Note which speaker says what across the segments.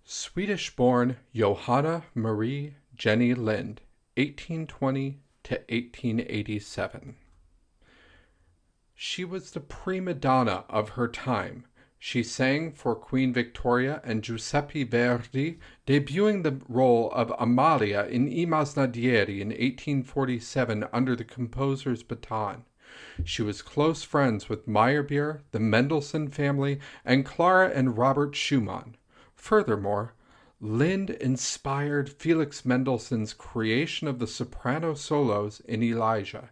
Speaker 1: Swedish-born Johanna Marie Jenny Lind, 1820 to 1887. She was the prima donna of her time. She sang for Queen Victoria and Giuseppe Verdi, debuting the role of Amalia in I Masnadieri in 1847 under the composer's baton. She was close friends with Meyerbeer, the Mendelssohn family, and Clara and Robert Schumann. Furthermore, Lind inspired Felix Mendelssohn's creation of the soprano solos in Elijah.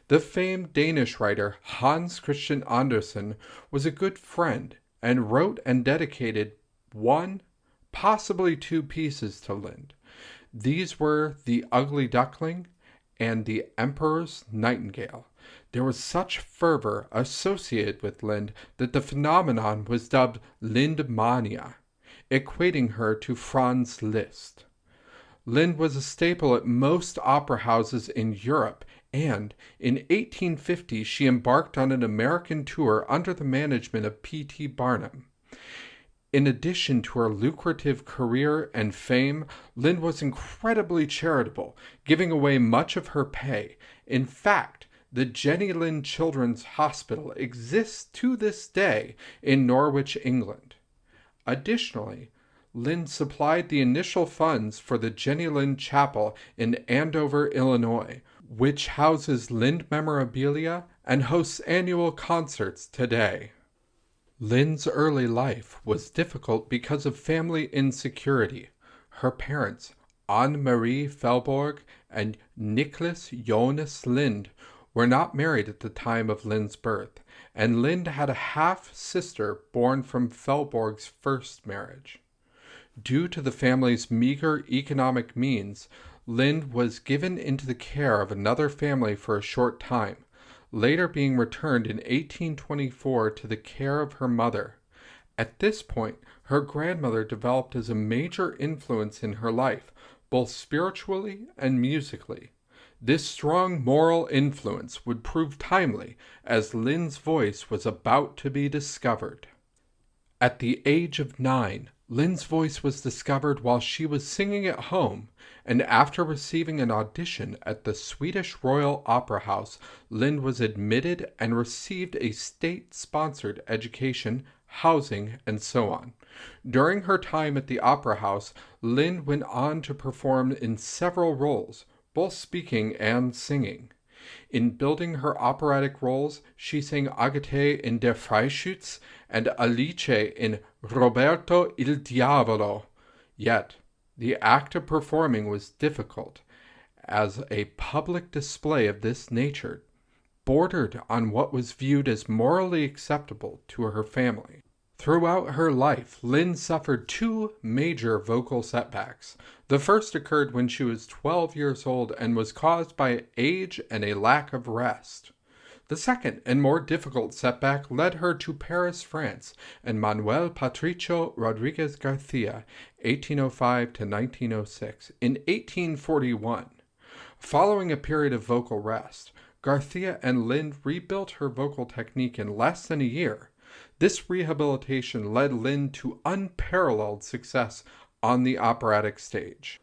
Speaker 1: The famed Danish writer Hans Christian Andersen was a good friend and wrote and dedicated one, possibly two pieces to Lind. These were The Ugly Duckling and The Emperor's Nightingale. There was such fervor associated with Lind that the phenomenon was dubbed Lindmania, equating her to Franz Liszt. Lind was a staple at most opera houses in Europe, and in 1850 she embarked on an American tour under the management of P.T. Barnum. In addition to her lucrative career and fame, Lind was incredibly charitable, giving away much of her pay. In fact, the Jenny Lind Children's Hospital exists to this day in Norwich, England. Additionally, Lind supplied the initial funds for the Jenny Lind Chapel in Andover, Illinois, which houses Lind memorabilia and hosts annual concerts today. Lind's early life was difficult because of family insecurity. Her parents, Anne-Marie Felborg and Niklas Jonas Lind, were not married at the time of Lind's birth, and Lind had a half-sister born from Felborg's first marriage. Due to the family's meager economic means, Lind was given into the care of another family for a short time, later being returned in 1824 to the care of her mother. At this point, her grandmother developed as a major influence in her life, both spiritually and musically. This strong moral influence would prove timely, as Lind's voice was about to be discovered. At the age of 9, Lind's voice was discovered while she was singing at home, and after receiving an audition at the Swedish Royal Opera House, Lind was admitted and received a state-sponsored education, housing, and so on. During her time at the Opera House, Lind went on to perform in several roles, both speaking and singing. In building her operatic roles, she sang Agathe in Der Freischütz and Alice in Roberto il Diavolo. Yet, the act of performing was difficult, as a public display of this nature bordered on what was viewed as morally acceptable to her family. Throughout her life, Lind suffered two major vocal setbacks. The first occurred when she was 12 years old and was caused by age and a lack of rest. The second and more difficult setback led her to Paris, France, and Manuel Patricio Rodriguez Garcia, 1805 to 1906, in 1841. Following a period of vocal rest, Garcia and Lind rebuilt her vocal technique in less than a year. This rehabilitation led Lind to unparalleled success on the operatic stage.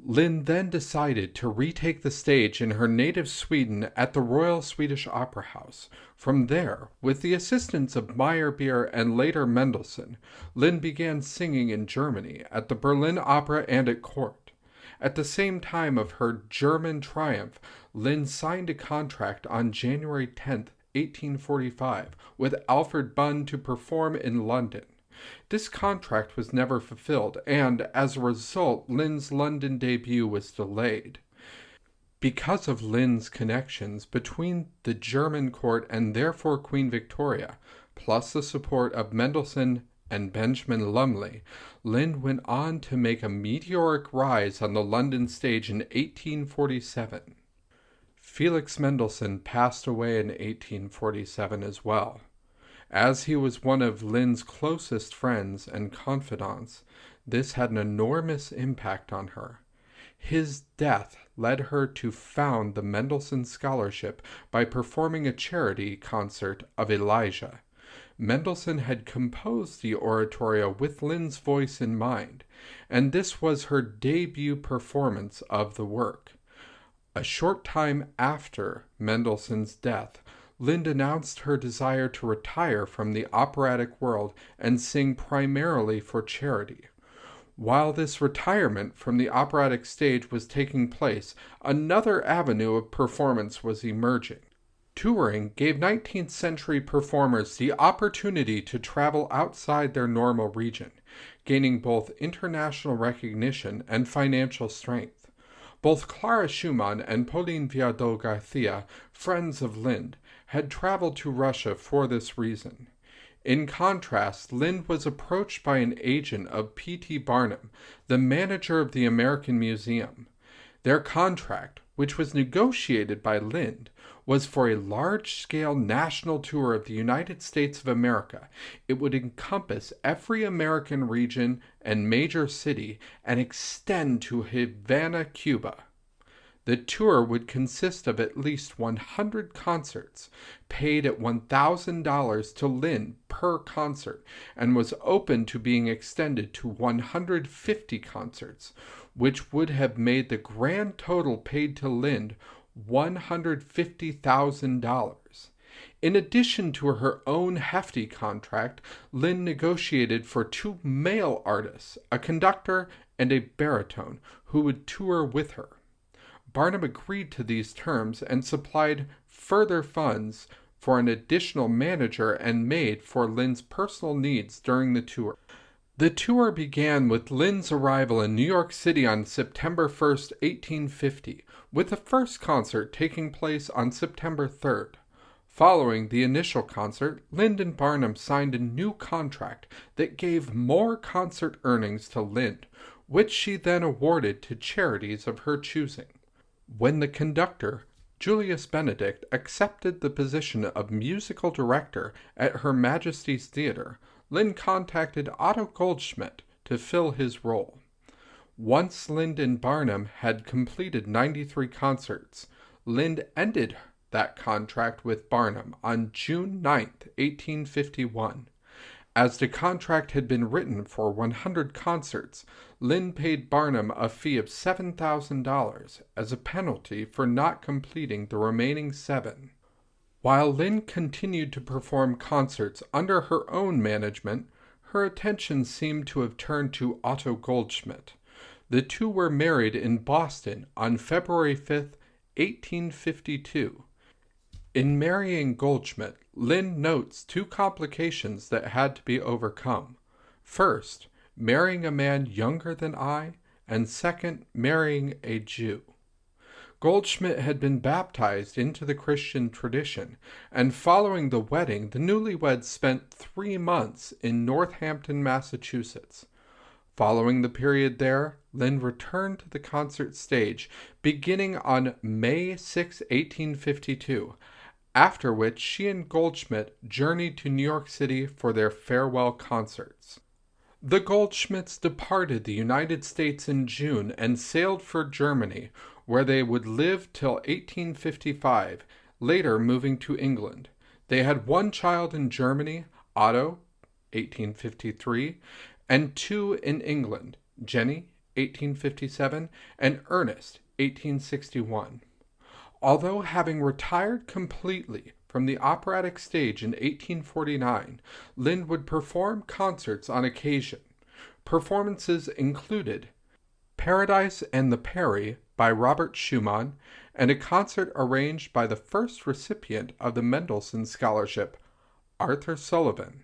Speaker 1: Lind then decided to retake the stage in her native Sweden at the Royal Swedish Opera House. From there, with the assistance of Meyerbeer and later Mendelssohn, Lind began singing in Germany at the Berlin Opera and at court. At the same time of her German triumph, Lind signed a contract on January 10, 1845, with Alfred Bunn to perform in London. This contract was never fulfilled, and as a result, Lind's London debut was delayed. Because of Lind's connections between the German court and therefore Queen Victoria, plus the support of Mendelssohn and Benjamin Lumley, Lind went on to make a meteoric rise on the London stage in 1847. Felix Mendelssohn passed away in 1847 as well. As he was one of Lind's closest friends and confidants, this had an enormous impact on her. His death led her to found the Mendelssohn Scholarship by performing a charity concert of Elijah. Mendelssohn had composed the oratorio with Lind's voice in mind, and this was her debut performance of the work. A short time after Mendelssohn's death, Lind announced her desire to retire from the operatic world and sing primarily for charity. While this retirement from the operatic stage was taking place, another avenue of performance was emerging. Touring gave 19th century performers the opportunity to travel outside their normal region, gaining both international recognition and financial strength. Both Clara Schumann and Pauline Viardot-Garcia, friends of Lind, had traveled to Russia for this reason. In contrast, Lind was approached by an agent of P.T. Barnum, the manager of the American Museum. Their contract, which was negotiated by Lind, was for a large-scale national tour of the United States of America. It would encompass every American region and major city and extend to Havana, Cuba. The tour would consist of at least 100 concerts, paid at $1,000 to Lind per concert, and was open to being extended to 150 concerts, which would have made the grand total paid to Lind $150,000. In addition to her own hefty contract, Lind negotiated for 2 male artists, a conductor and a baritone, who would tour with her. Barnum agreed to these terms and supplied further funds for an additional manager and maid for Lind's personal needs during the tour. The tour began with Lind's arrival in New York City on September 1st, 1850, with the first concert taking place on September 3rd. Following the initial concert, Lind and Barnum signed a new contract that gave more concert earnings to Lind, which she then awarded to charities of her choosing. When the conductor, Julius Benedict, accepted the position of musical director at Her Majesty's Theatre, Lind contacted Otto Goldschmidt to fill his role. Once Lind and Barnum had completed 93 concerts, Lind ended that contract with Barnum on June 9, 1851. As the contract had been written for 100 concerts, Lind paid Barnum a fee of $7,000 as a penalty for not completing the remaining 7. While Lind continued to perform concerts under her own management, her attention seemed to have turned to Otto Goldschmidt. The two were married in Boston on February 5, 1852. In marrying Goldschmidt, Lind notes 2 complications that had to be overcome. First, marrying a man younger than I, and second, marrying a Jew. Goldschmidt had been baptized into the Christian tradition, and following the wedding, the newlyweds spent 3 months in Northampton, Massachusetts. Following the period there, Lind returned to the concert stage, beginning on May 6, 1852, after which she and Goldschmidt journeyed to New York City for their farewell concerts. The Goldschmidts departed the United States in June and sailed for Germany, where they would live till 1855, later moving to England. They had 1 child in Germany, Otto, 1853, and 2 in England, Jenny, 1857, and Ernest, 1861. Although having retired completely from the operatic stage in 1849, Lind would perform concerts on occasion. Performances included Paradise and the Peri by Robert Schumann, and a concert arranged by the first recipient of the Mendelssohn Scholarship, Arthur Sullivan.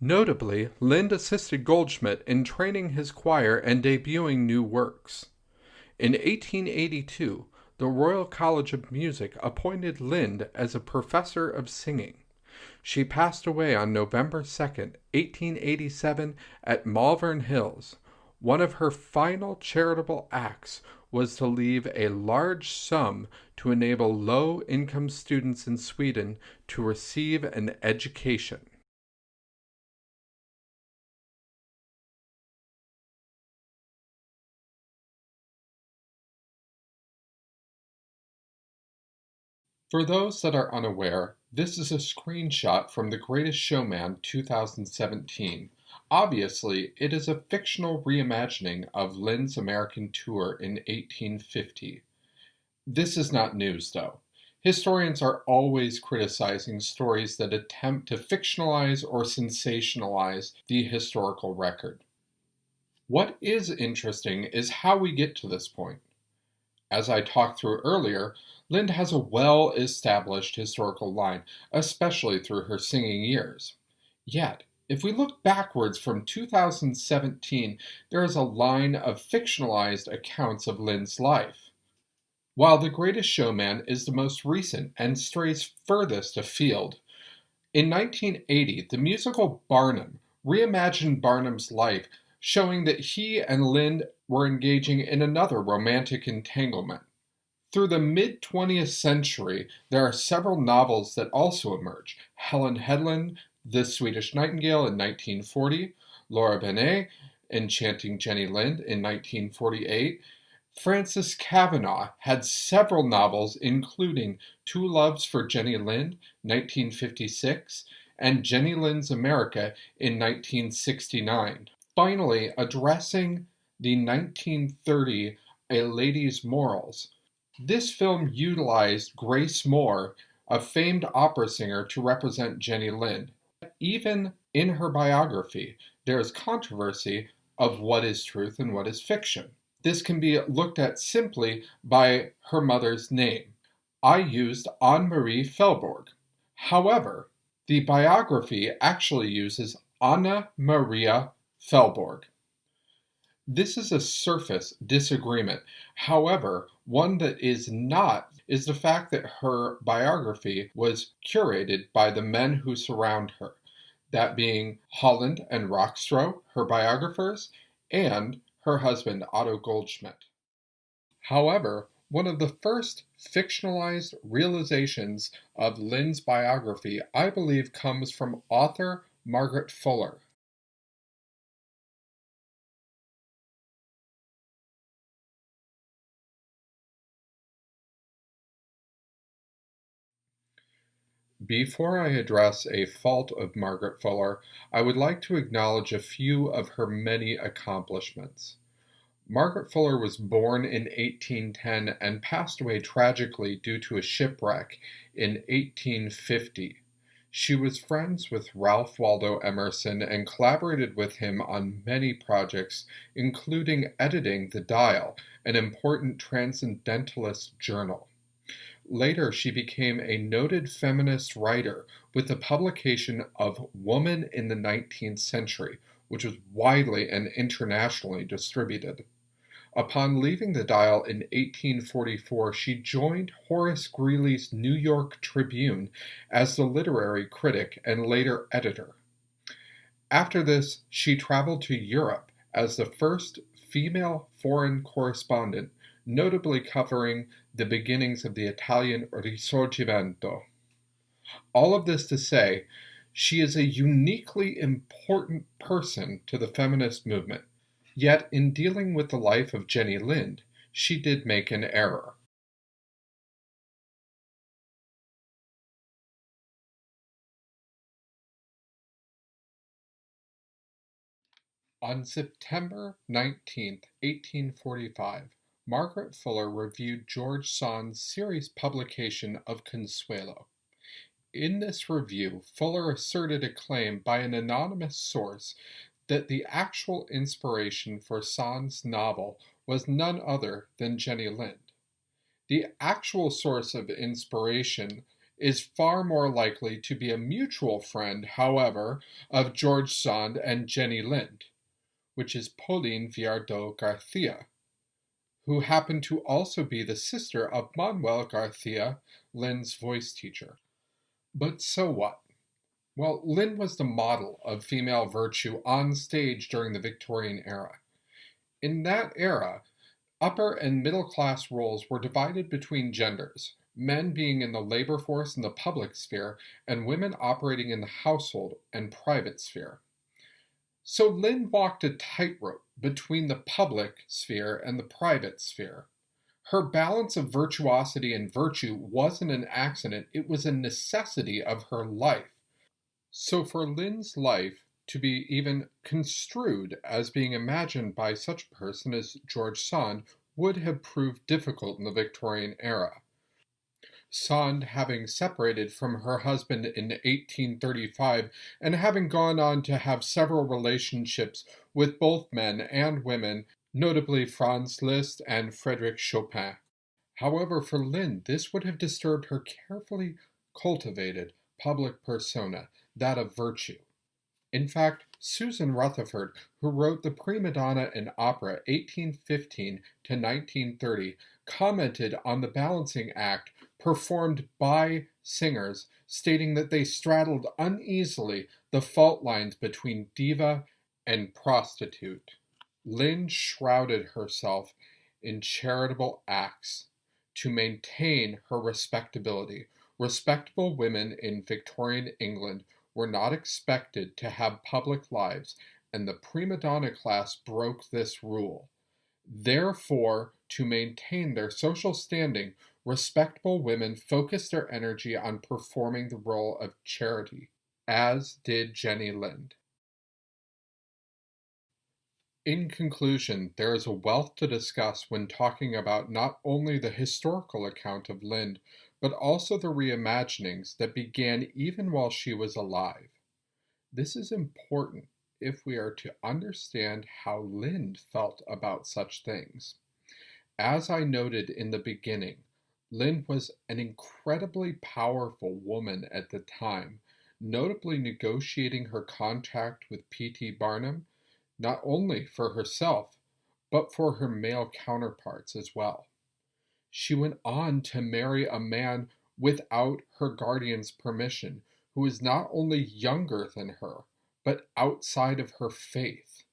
Speaker 1: Notably, Lind assisted Goldschmidt in training his choir and debuting new works. In 1882, the Royal College of Music appointed Lind as a professor of singing. She passed away on November 2, 1887, at Malvern Hills. One of her final charitable acts was to leave a large sum to enable low-income students in Sweden to receive an education. For those that are unaware, this is a screenshot from The Greatest Showman 2017. Obviously, it is a fictional reimagining of Lynn's American tour in 1850. This is not news, though. Historians are always criticizing stories that attempt to fictionalize or sensationalize the historical record. What is interesting is how we get to this point. As I talked through earlier, Lind has a well-established historical line, especially through her singing years. Yet, if we look backwards from 2017, there is a line of fictionalized accounts of Lind's life. While The Greatest Showman is the most recent and strays furthest afield, in 1980, the musical Barnum reimagined Barnum's life, showing that he and Lind were engaging in another romantic entanglement. Through the mid-20th century, there are several novels that also emerge. Helen Hedlund, The Swedish Nightingale in 1940, Laura Benet, Enchanting Jenny Lind in 1948. Frances Kavanagh had several novels including Two Loves for Jenny Lind, 1956, and Jenny Lind's America in 1969. Finally, addressing the 1930 A Lady's Morals, this film utilized Grace Moore, a famed opera singer, to represent Jenny Lind. Even in her biography, there is controversy of what is truth and what is fiction. This can be looked at simply by her mother's name. I used Anne-Marie Felborg. However, the biography actually uses Anna Maria Felborg. This is a surface disagreement. However, one that is not is the fact that her biography was curated by the men who surround her, that being Holland and Rockstro, her biographers, and her husband Otto Goldschmidt. However, one of the first fictionalized realizations of Lind's biography, I believe, comes from author Margaret Fuller. Before I address a fault of Margaret Fuller, I would like to acknowledge a few of her many accomplishments. Margaret Fuller was born in 1810 and passed away tragically due to a shipwreck in 1850. She was friends with Ralph Waldo Emerson and collaborated with him on many projects, including editing The Dial, an important transcendentalist journal. Later, she became a noted feminist writer with the publication of Woman in the 19th Century, which was widely and internationally distributed. Upon leaving the Dial in 1844, she joined Horace Greeley's New York Tribune as the literary critic and later editor. After this, she traveled to Europe as the first female foreign correspondent, notably covering the beginnings of the Italian Risorgimento. All of this to say, she is a uniquely important person to the feminist movement. Yet, in dealing with the life of Jenny Lind, she did make an error. On September 19, 1845, Margaret Fuller reviewed George Sand's series publication of Consuelo. In this review, Fuller asserted a claim by an anonymous source that the actual inspiration for Sand's novel was none other than Jenny Lind. The actual source of inspiration is far more likely to be a mutual friend, however, of George Sand and Jenny Lind, which is Pauline Viardot Garcia, who happened to also be the sister of Manuel Garcia, Lind's voice teacher. But so what? Well, Lind was the model of female virtue on stage during the Victorian era. In that era, upper and middle class roles were divided between genders, men being in the labor force and the public sphere, and women operating in the household and private sphere. So Lind walked a tightrope between the public sphere and the private sphere. Her balance of virtuosity and virtue wasn't an accident, it was a necessity of her life. So for Lind's life to be even construed as being imagined by such a person as George Sand would have proved difficult in the Victorian era. Sand having separated from her husband in 1835 and having gone on to have several relationships with both men and women, notably Franz Liszt and Frédéric Chopin. However, for Lind, this would have disturbed her carefully cultivated public persona, that of virtue. In fact, Susan Rutherford, who wrote The Prima Donna in Opera 1815 to 1930, commented on the balancing act performed by singers, stating that they straddled uneasily the fault lines between diva and prostitute. Lind shrouded herself in charitable acts to maintain her respectability. Respectable women in Victorian England were not expected to have public lives, and the prima donna class broke this rule. Therefore, to maintain their social standing, respectable women focused their energy on performing the role of charity, as did Jenny Lind. In conclusion, there is a wealth to discuss when talking about not only the historical account of Lind, but also the reimaginings that began even while she was alive. This is important if we are to understand how Lind felt about such things. As I noted in the beginning, Lind was an incredibly powerful woman at the time, notably negotiating her contract with P.T. Barnum, not only for herself, but for her male counterparts as well. She went on to marry a man without her guardian's permission, who was not only younger than her, but outside of her faith.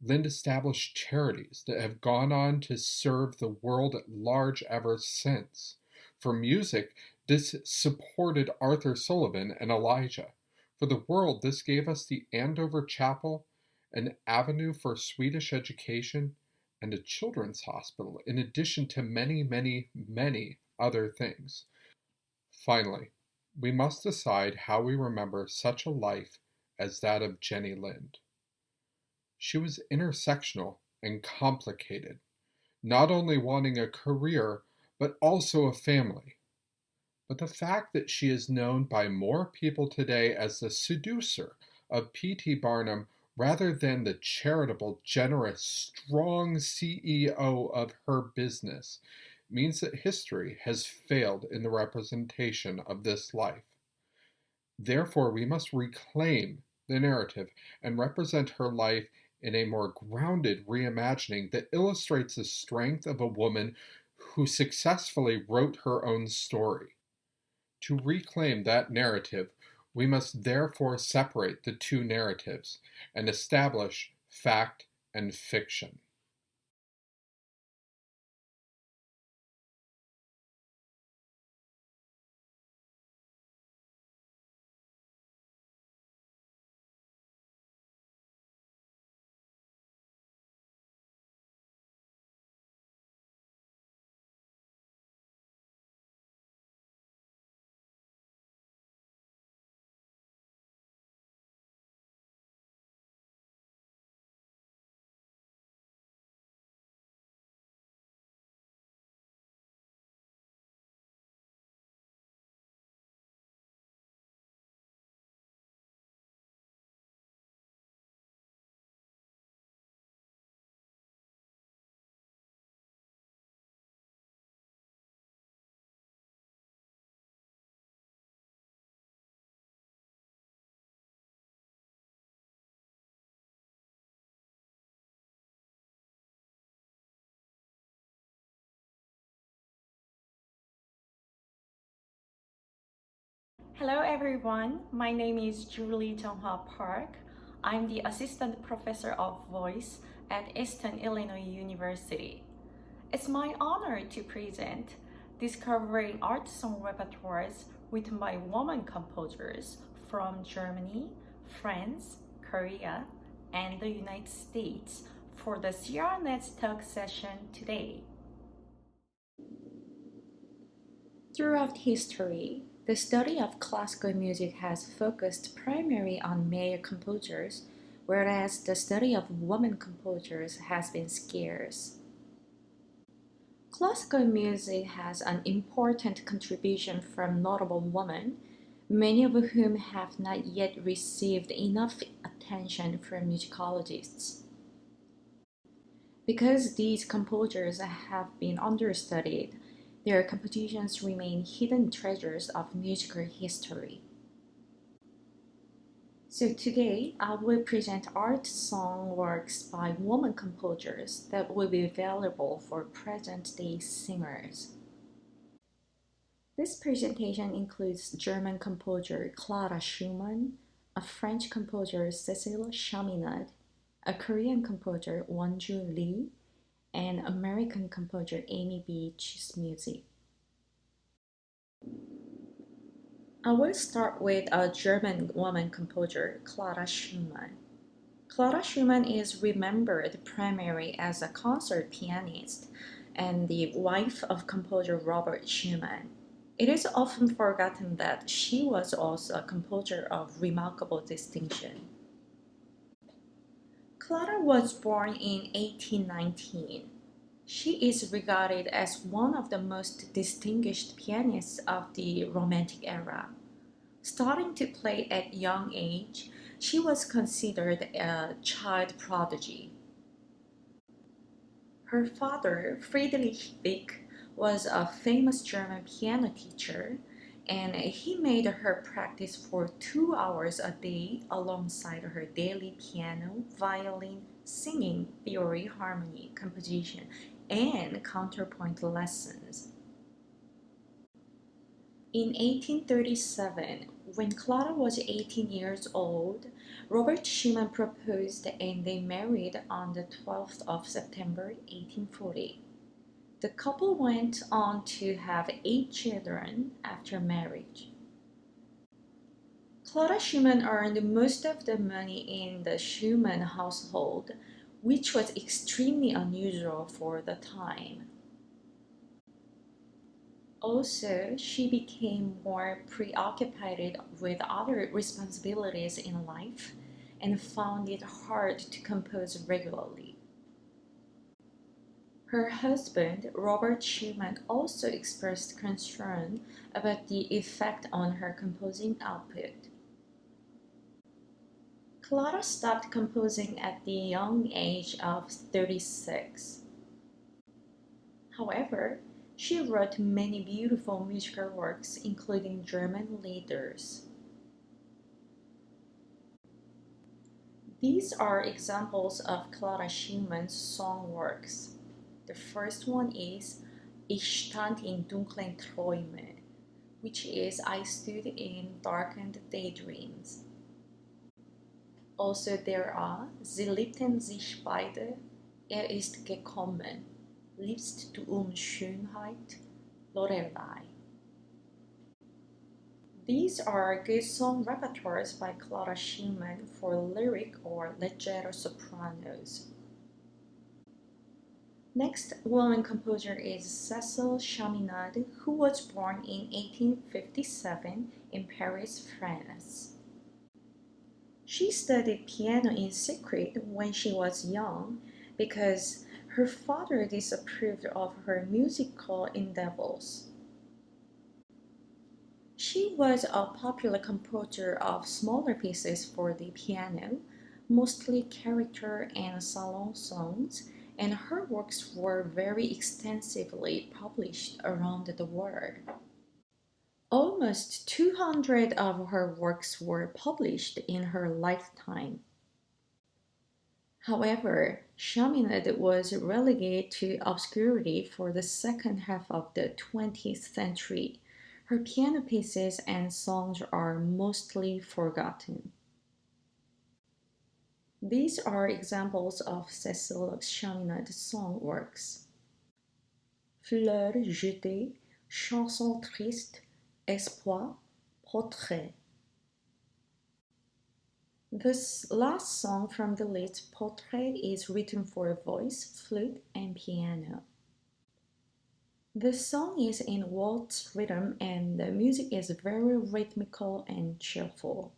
Speaker 1: Lind established charities that have gone on to serve the world at large ever since. For music, this supported Arthur Sullivan and Elijah. For the world, this gave us the Andover Chapel, an avenue for Swedish education, and a children's hospital, in addition to many, many, many other things. Finally, we must decide how we remember such a life as that of Jenny Lind. She was intersectional and complicated, not only wanting a career, but also a family. But the fact that she is known by more people today as the seducer of P.T. Barnum rather than the charitable, generous, strong CEO of her business means that history has failed in the representation of this life. Therefore, we must reclaim the narrative and represent her life in a more grounded reimagining that illustrates the strength of a woman who successfully wrote her own story. To reclaim that narrative, we must therefore separate the two narratives and establish fact and fiction.
Speaker 2: Hello everyone, my name is Giulio Park. I'm the Assistant Professor of Voice at Eastern Illinois University. It's my honor to present Discovering Art Song Repertoires with my woman composers from Germany, France, Korea, and the United States for the crNATS talk session today. Throughout history, The study of classical music has focused primarily on male composers, whereas the study of women composers has been scarce. Classical music has an important contribution from notable women, many of whom have not yet received enough attention from musicologists. Because these composers have been understudied, their compositions remain hidden treasures of musical history. So today, I will present art song works by women composers that will be available for present-day singers. This presentation includes German composer Clara Schumann, a French composer Cécile Chaminade, a Korean composer Wonju Lee, and American composer Amy Beach's music. I will start with a German woman composer, Clara Schumann. Clara Schumann is remembered primarily as a concert pianist and the wife of composer Robert Schumann. It is often forgotten that she was also a composer of remarkable distinction. Clara was born in 1819. She is regarded as one of the most distinguished pianists of the Romantic era. Starting to play at young age, she was considered a child prodigy. Her father, Friedrich Wieck, was a famous German piano teacher, and he made her practice for 2 hours a day alongside her daily piano, violin, singing, theory, harmony, composition, and counterpoint lessons. In 1837, when Clara was 18 years old, Robert Schumann proposed and they married on the 12th of September 1840. The couple went on to have 8 children after marriage. Clara Schumann earned most of the money in the Schumann household, which was extremely unusual for the time. Also, she became more preoccupied with other responsibilities in life and found it hard to compose regularly. Her husband, Robert Schumann, also expressed concern about the effect on her composing output. Clara stopped composing at the young age of 36. However, she wrote many beautiful musical works, including German lieders. These are examples of Clara Schumann's song works. The first one is Ich stand in dunklen Träumen, which is I stood in darkened daydreams. Also there are Sie liebten sich beide, ist gekommen, liebst du Schönheit, Lorelei. These are good song repertoires by Clara Schumann for lyric or leggero sopranos. Next woman composer is Cécile Chaminade, who was born in 1857 in Paris, France. She studied piano in secret when she was young because her father disapproved of her musical endeavors. She was a popular composer of smaller pieces for the piano, mostly character and salon songs, and her works were very extensively published around the world. Almost 200 of her works were published in her lifetime. However, Chaminade was relegated to obscurity for the second half of the 20th century. Her piano pieces and songs are mostly forgotten. These are examples of Cécile Chaminade's song works. Fleurs jetées, chansons tristes, espoir, portrait. This last song from the list, Portrait, is written for voice, flute, and piano. The song is in waltz rhythm and the music is very rhythmical and cheerful.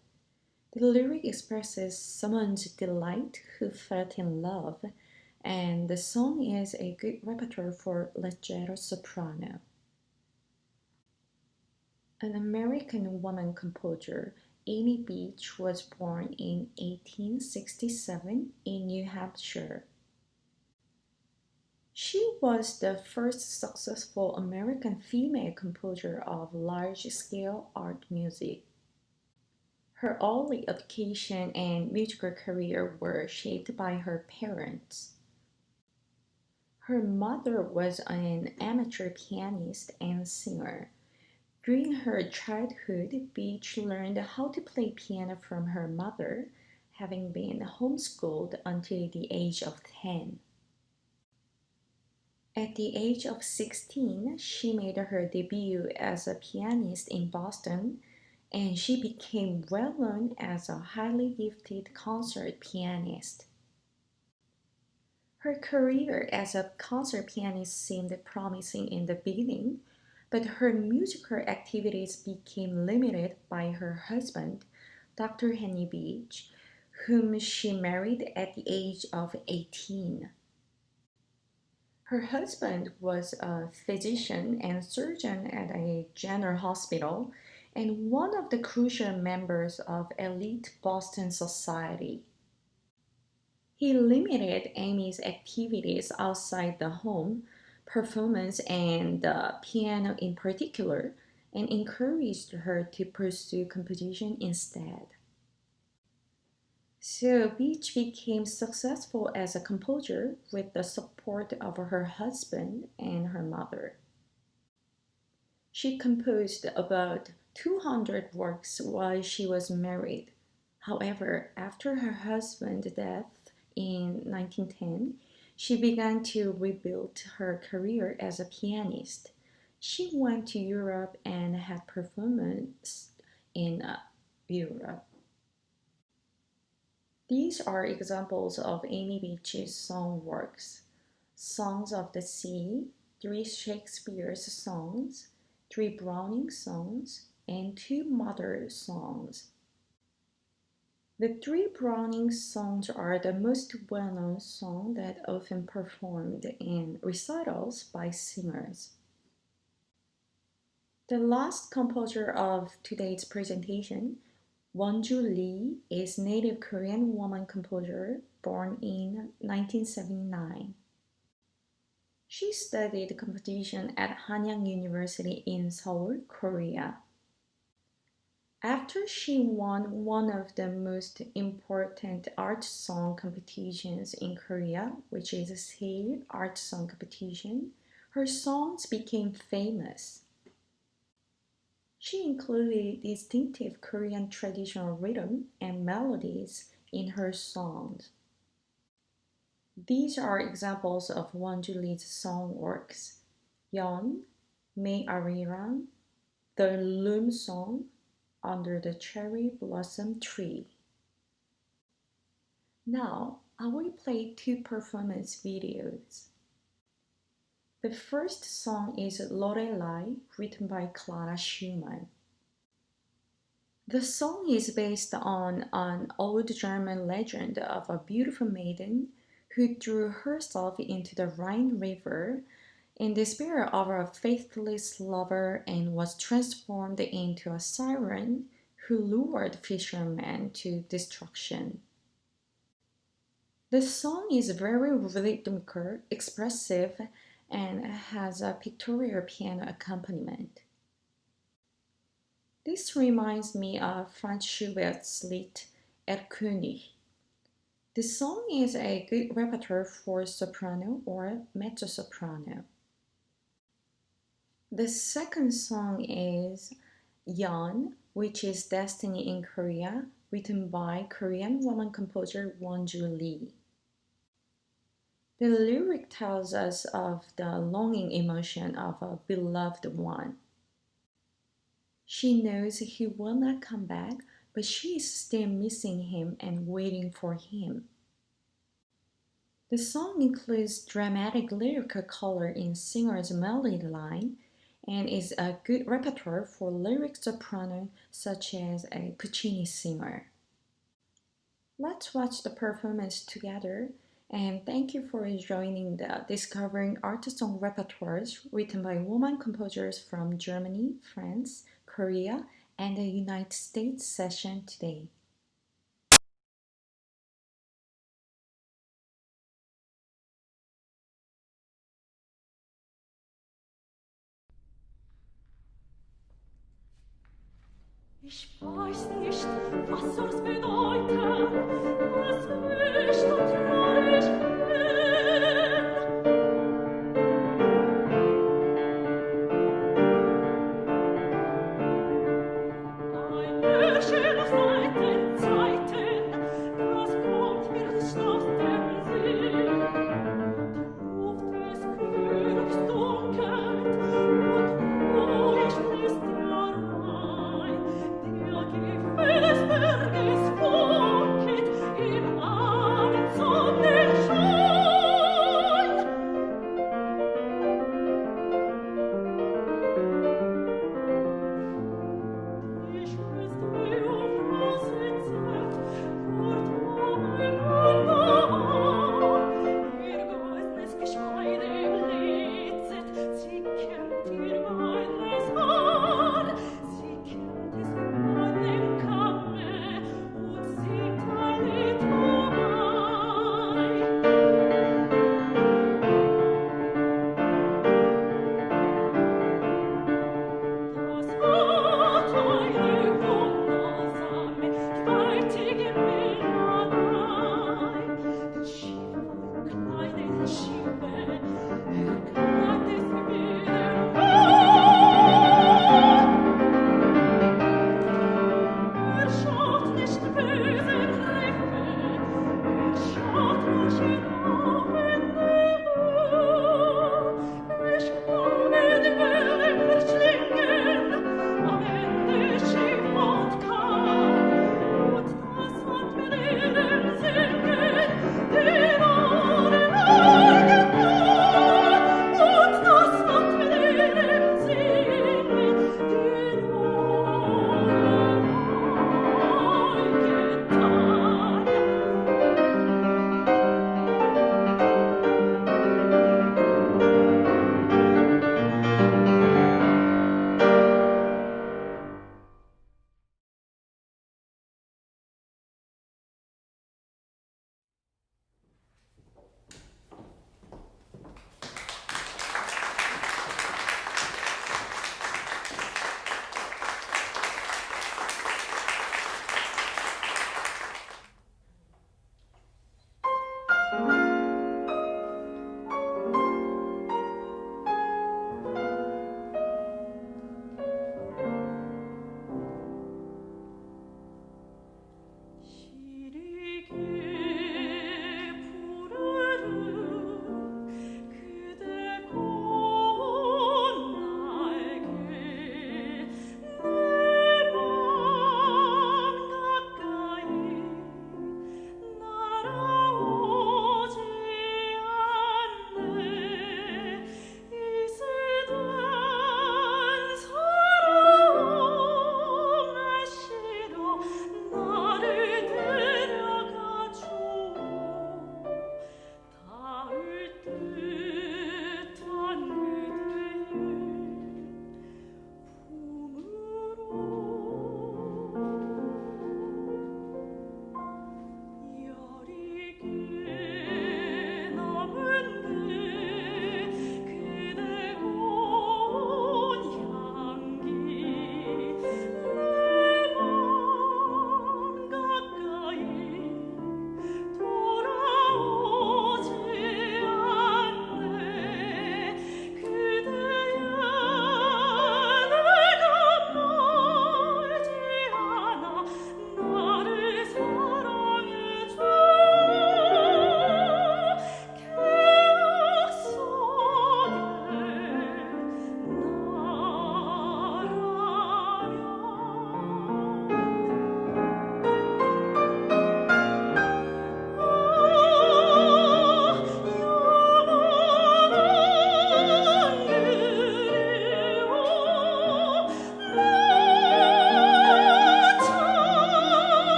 Speaker 2: The lyric expresses someone's delight who felt in love, and the song is a good repertoire for leggero soprano. An American woman composer, Amy Beach was born in 1867 in New Hampshire. She was the first successful American female composer of large-scale art music. Her early education and musical career were shaped by her parents. Her mother was an amateur pianist and singer. During her childhood, Beach learned how to play piano from her mother, having been homeschooled until the age of 10. At the age of 16, she made her debut as a pianist in Boston, and she became well known as a highly gifted concert pianist. Her career as a concert pianist seemed promising in the beginning, but her musical activities became limited by her husband, Dr. Henry Beach, whom she married at the age of 18. Her husband was a physician and surgeon at a general hospital and one of the crucial members of elite Boston society. He limited Amy's activities outside the home, performance and the piano in particular, and encouraged her to pursue composition instead. So Beach became successful as a composer with the support of her husband and her mother. She composed about 200 works while she was married. However, after her husband's death in 1910, she began to rebuild her career as a pianist. She went to Europe and had performances in Europe. These are examples of Amy Beach's song works: Songs of the Sea, 3 Shakespeare songs, 3 Browning songs, and 2 Mother songs. The 3 Browning songs are the most well-known songs that often performed in recitals by singers. The last composer of today's presentation, Wonju Lee, is native Korean woman composer born in 1979. She studied composition at Hanyang University in Seoul, Korea. After she won one of the most important art song competitions in Korea, which is Seoul Art Song Competition, her songs became famous. She included distinctive Korean traditional rhythm and melodies in her songs. These are examples of Wonju Lee's song works: Yeon, May Arirang, The Loom Song, Under the Cherry Blossom Tree. Now, I will play 2 performance videos. The first song is Lorelei, written by Clara Schumann. The song is based on an old German legend of a beautiful maiden who threw herself into the Rhine River in despair of a faithless lover and was transformed into a siren who lured fishermen to destruction. The song is very rhythmical, expressive, and has a pictorial piano accompaniment. This reminds me of Franz Schubert's Lied Er König. The song is a good repertoire for soprano or mezzo-soprano. The second song is Yeon, which is Destiny in Korea, written by Korean woman composer Wonju Lee. The lyric tells us of the longing emotion of a beloved one. She knows he will not come back, but she is still missing him and waiting for him.
Speaker 3: The song includes dramatic lyrical color in singer's melody line and is a good repertoire for lyric soprano such as a Puccini singer. Let's watch the performance together and thank you for joining the Discovering Artist Song Repertoires written by woman composers from Germany, France, Korea, and the United States session today.
Speaker 4: Ich weiß nicht, was soll's bedeuten, was nicht und traurig bin. Ein Märchen aus alten Zeiten, das kommt mir nicht aus dem Sinn. Ruft des Königs Dunkelheit und ruhig fließt der Rhein. Der Gipfel des Berges funkelt im Abendsonnenschein.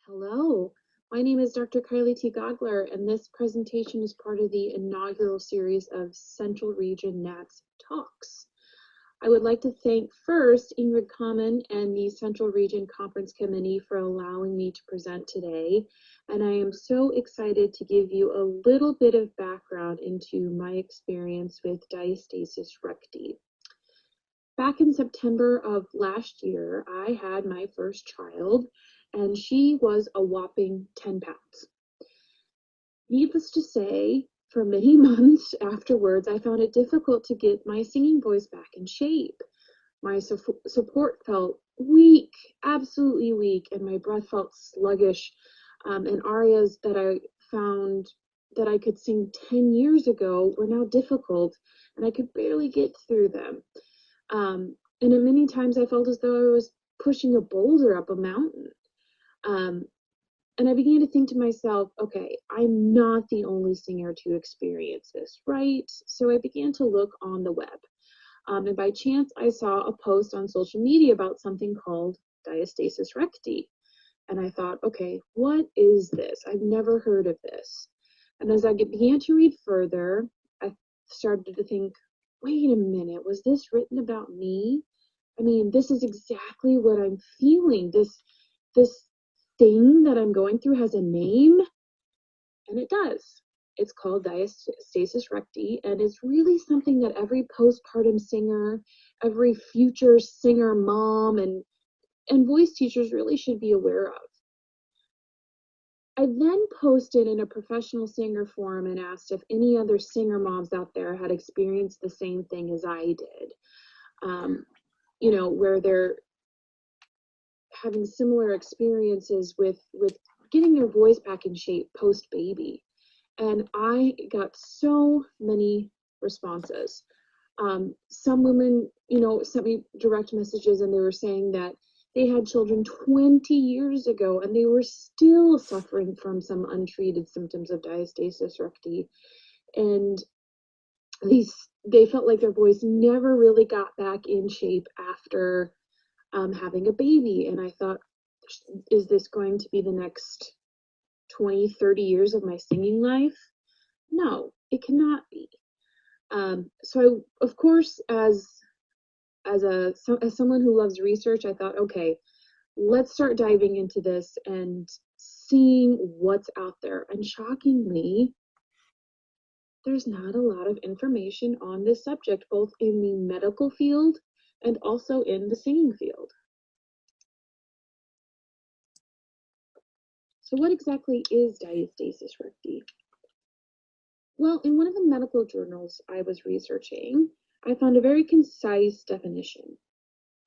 Speaker 5: Hello, my name is Dr. Kylie T. Gougler, and this presentation is part of the inaugural series of Central Region NATS Talks. I would like to thank first Ingrid Common and the Central Region Conference Committee for allowing me to present today, and I am so excited to give you a little bit of background into my experience with Diastasis Recti. Back in September of last year, I had my first child, and she was a whopping 10 pounds. Needless to say, for many months afterwards, I found it difficult to get my singing voice back in shape. My support felt weak, absolutely weak, and my breath felt sluggish. And arias that I found that I could sing 10 years ago were now difficult, and I could barely get through them. And at many times I felt as though I was pushing a boulder up a mountain. And I began to think to myself, okay, I'm not the only singer to experience this, right? So I began to look on the web. And by chance, I saw a post on social media about something called Diastasis Recti. And I thought, okay, what is this? I've never heard of this. And as I began to read further, I started to think, wait a minute, was this written about me? I mean, this is exactly what I'm feeling. This thing that I'm going through has a name, and it does. It's called Diastasis Recti, and it's really something that every postpartum singer, every future singer mom, and voice teachers really should be aware of. I then posted in a professional singer forum and asked if any other singer moms out there had experienced the same thing as I did. Where they're having similar experiences with getting their voice back in shape post baby. And I got so many responses. Some women, sent me direct messages, and they were saying that they had children 20 years ago and they were still suffering from some untreated symptoms of Diastasis Recti. And they felt like their voice never really got back in shape after having a baby. And I thought, is this going to be the next 20, 30 years of my singing life? No, it cannot be. So I, of course, as someone who loves research, I thought, okay, let's start diving into this and seeing what's out there. And shockingly, there's not a lot of information on this subject, both in the medical field and also in the singing field. So what exactly is Diastasis Recti? Well, in one of the medical journals I was researching, I found a very concise definition.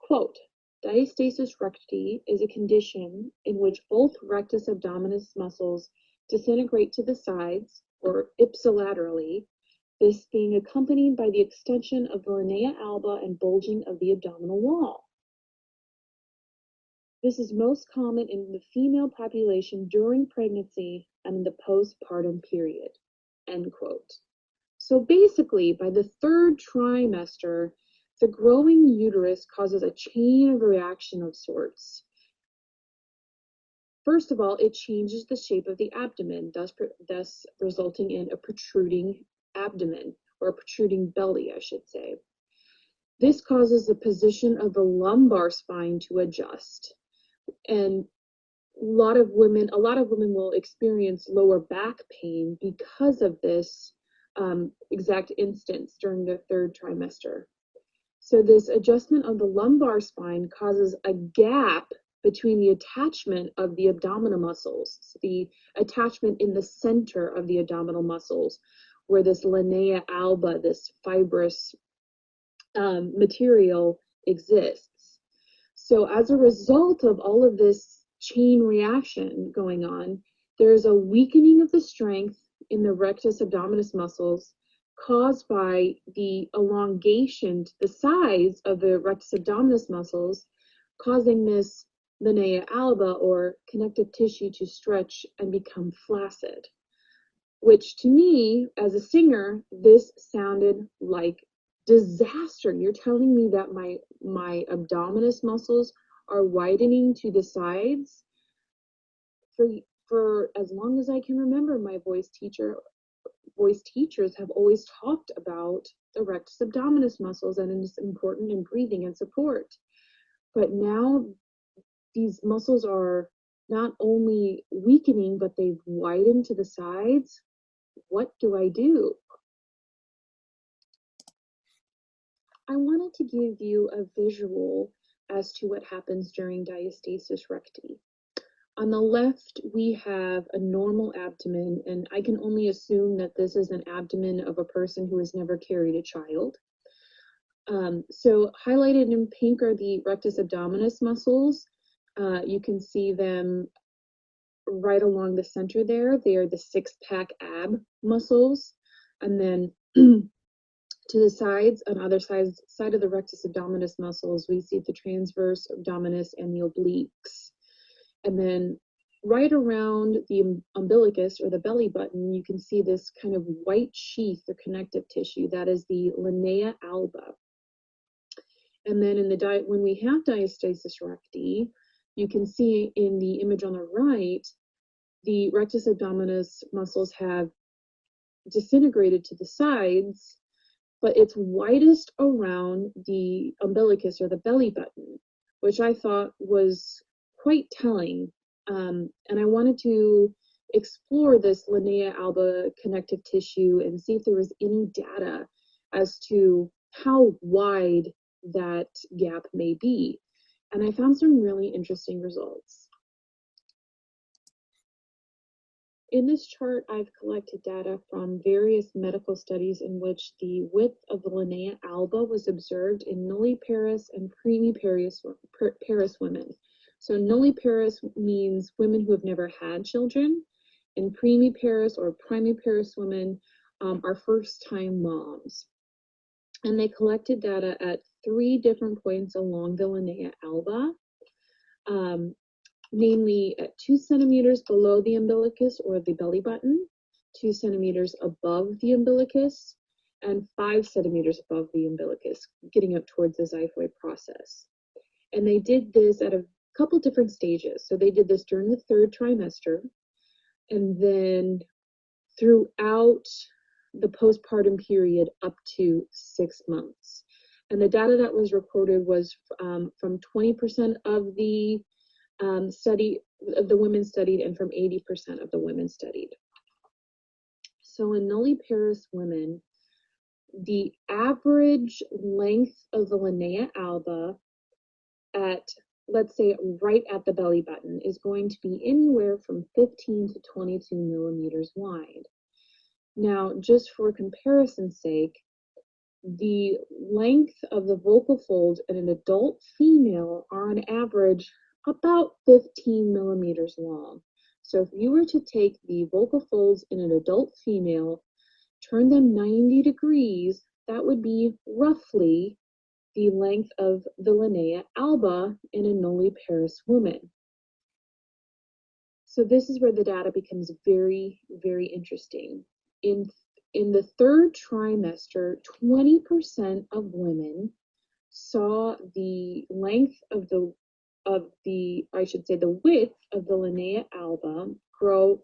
Speaker 5: Quote, Diastasis Recti is a condition in which both rectus abdominis muscles disintegrate to the sides, or ipsilaterally, this being accompanied by the extension of the linea alba and bulging of the abdominal wall. This is most common in the female population during pregnancy and in the postpartum period, end quote. So basically, by the third trimester, the growing uterus causes a chain of reaction of sorts. First of all, it changes the shape of the abdomen, thus resulting in a protruding abdomen, or a protruding belly, I should say. This causes the position of the lumbar spine to adjust. And a lot of women will experience lower back pain because of this exact instance during the third trimester. So this adjustment of the lumbar spine causes a gap between the attachment of the abdominal muscles, so the attachment in the center of the abdominal muscles, where this linea alba, this fibrous material exists. So as a result of all of this chain reaction going on, there's a weakening of the strength in the rectus abdominis muscles caused by the elongation to the sides of the rectus abdominis muscles, causing this linea alba, or connective tissue, to stretch and become flaccid. Which to me, as a singer, this sounded like disaster. You're telling me that my abdominis muscles are widening to the sides? for as long as I can remember, my voice teachers have always talked about the rectus abdominis muscles, and it's important in breathing and support. But now these muscles are not only weakening, but they've widened to the sides. What do I do? I wanted to give you a visual as to what happens during diastasis recti. On the left, we have a normal abdomen, and I can only assume that this is an abdomen of a person who has never carried a child. So highlighted in pink are the rectus abdominis muscles. You can see them right along the center there. They are the six-pack ab muscles. And then to the sides, on either side of the rectus abdominis muscles, we see the transverse abdominis and the obliques. And then right around the umbilicus or the belly button, you can see this kind of white sheath or connective tissue. That is the linea alba. And then in the when we have diastasis recti, you can see in the image on the right, the rectus abdominis muscles have disintegrated to the sides, but it's widest around the umbilicus or the belly button, which I thought was quite telling. And I wanted to explore this linea alba connective tissue and see if there was any data as to how wide that gap may be. And I found some really interesting results. In this chart, I've collected data from various medical studies in which the width of the linea alba was observed in nulliparous and primiparous women. So nulliparous means women who have never had children, and primiparous or primiparous women are first-time moms. And they collected data at 3 different points along the linea alba, namely at 2 centimeters below the umbilicus or the belly button, 2 centimeters above the umbilicus, and 5 centimeters above the umbilicus, getting up towards the xiphoid process. And they did this at a couple different stages. So they did this during the 3rd trimester, and then throughout the postpartum period up to 6 months. And the data that was recorded was from 20% of the women studied and from 80% of the women studied. So in nulliparous women, the average length of the linea alba at, let's say, right at the belly button is going to be anywhere from 15 to 22 millimeters wide. Now, just for comparison's sake, the length of the vocal folds in an adult female are on average about 15 millimeters long. So if you were to take the vocal folds in an adult female, turn them 90 degrees, that would be roughly the length of the linea alba in a nulliparous woman. So this is where the data becomes very, very interesting. In the 3rd trimester, 20% of women saw the length of the width of the linea alba grow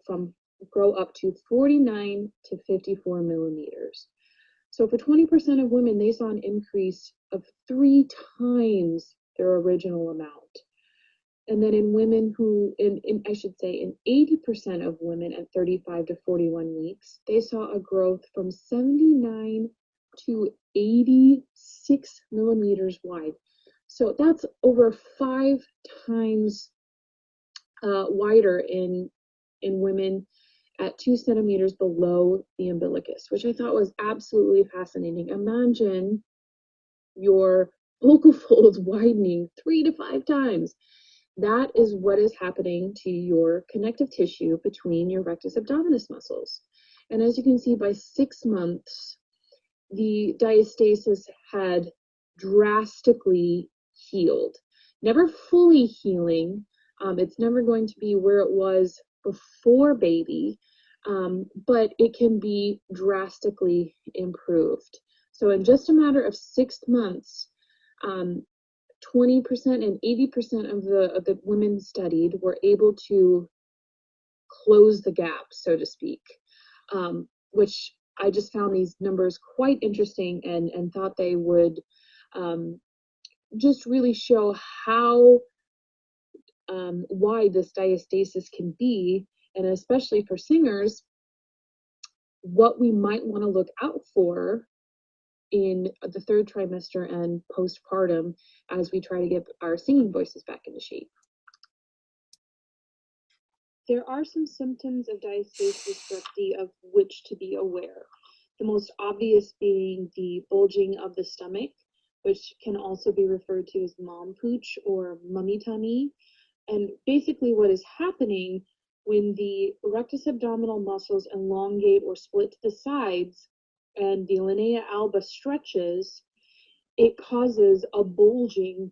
Speaker 5: up to 49 to 54 millimeters. So for 20% of women, they saw an increase of 3 times their original amount. And then in women who, in 80% of women at 35 to 41 weeks, they saw a growth from 79 to 86 millimeters wide. So that's over 5 times wider in women at 2 centimeters below the umbilicus, which I thought was absolutely fascinating. Imagine your vocal folds widening 3 to 5 times. That is what is happening to your connective tissue between your rectus abdominis muscles. And as you can see, by 6 months, the diastasis had drastically healed. Never fully healing. It's never going to be where it was before baby, but it can be drastically improved. So in just a matter of 6 months, 20% and 80% of the women studied were able to close the gap, so to speak, which I just found these numbers quite interesting and thought they would just really show how wide this diastasis can be, and especially for singers, what we might want to look out for in the third trimester and postpartum as we try to get our singing voices back into shape. There are some symptoms of diastasis recti of which to be aware. The most obvious being the bulging of the stomach, which can also be referred to as mom pooch or mummy tummy. And basically what is happening when the rectus abdominal muscles elongate or split to the sides and the linea alba stretches, it causes a bulging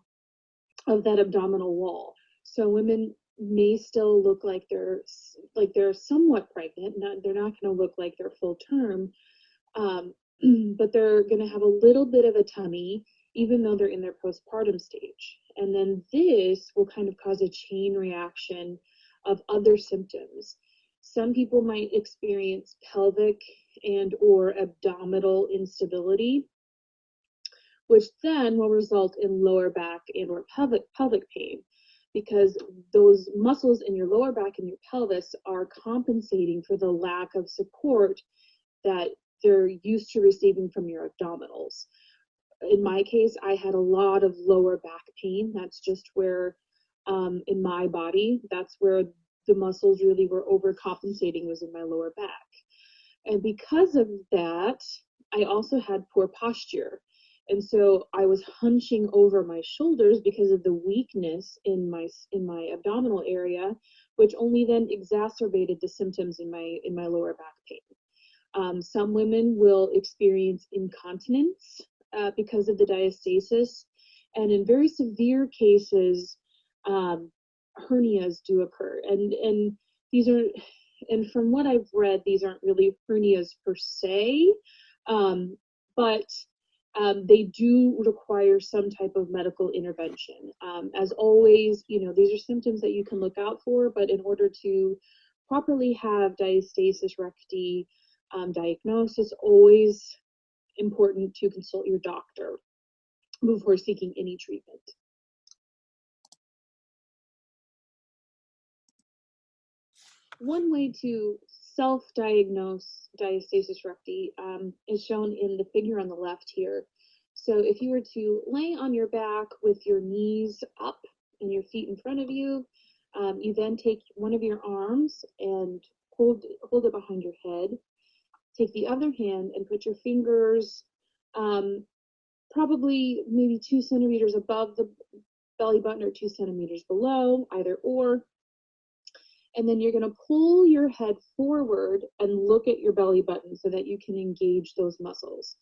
Speaker 5: of that abdominal wall. So women may still look like they're somewhat pregnant. They're not going to look like they're full term, but they're going to have a little bit of a tummy, even though they're in their postpartum stage. And then this will kind of cause a chain reaction of other symptoms. Some people might experience pelvic and or abdominal instability, which then will result in lower back and or pelvic pain, because those muscles in your lower back and your pelvis are compensating for the lack of support that they're used to receiving from your abdominals. In my case, I had a lot of lower back pain. That's just where, in my body, that's where the muscles really were overcompensating, was in my lower back. And because of that, I also had poor posture. And so I was hunching over my shoulders because of the weakness in my abdominal area, which only then exacerbated the symptoms in my lower back pain. Some women will experience incontinence because of the diastasis, and in very severe cases, hernias do occur. And these are, and from what I've read, these aren't really hernias per se, but they do require some type of medical intervention. As always, these are symptoms that you can look out for, but in order to properly have diastasis recti diagnosed, it's always important to consult your doctor before seeking any treatment. One way to self-diagnose diastasis recti is shown in the figure on the left here. So if you were to lay on your back with your knees up and your feet in front of you, you then take one of your arms and hold it behind your head. Take the other hand and put your fingers probably maybe 2 centimeters above the belly button or 2 centimeters below, either or. And then you're going to pull your head forward and look at your belly button so that you can engage those muscles.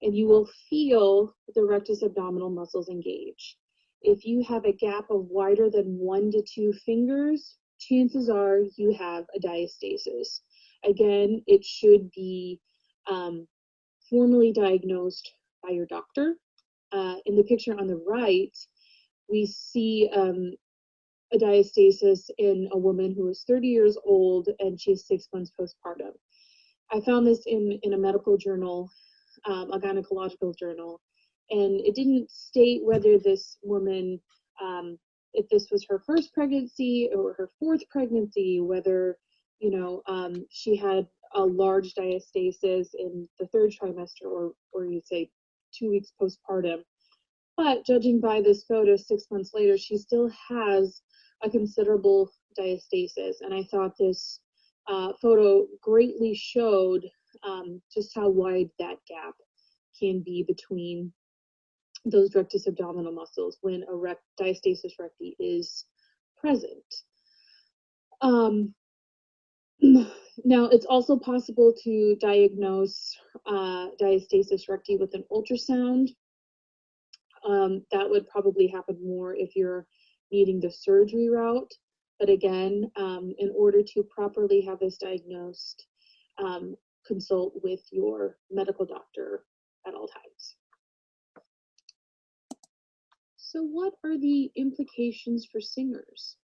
Speaker 5: And you will feel the rectus abdominal muscles engage. If you have a gap of wider than 1 to 2 fingers, chances are you have a diastasis. Again, it should be formally diagnosed by your doctor. In the picture on the right, we see a diastasis in a woman who is 30 years old and she's 6 months postpartum. I found this in a medical journal, a gynecological journal, and it didn't state whether this woman, if this was her first pregnancy or her 4th pregnancy, whether she had a large diastasis in the 3rd trimester or you'd say 2 weeks postpartum. But judging by this photo 6 months later, she still has a considerable diastasis. And I thought this photo greatly showed just how wide that gap can be between those rectus abdominal muscles when a diastasis recti is present. Now, it's also possible to diagnose diastasis recti with an ultrasound. That would probably happen more if you're needing the surgery route. But again, in order to properly have this diagnosed, consult with your medical doctor at all times. So what are the implications for singers?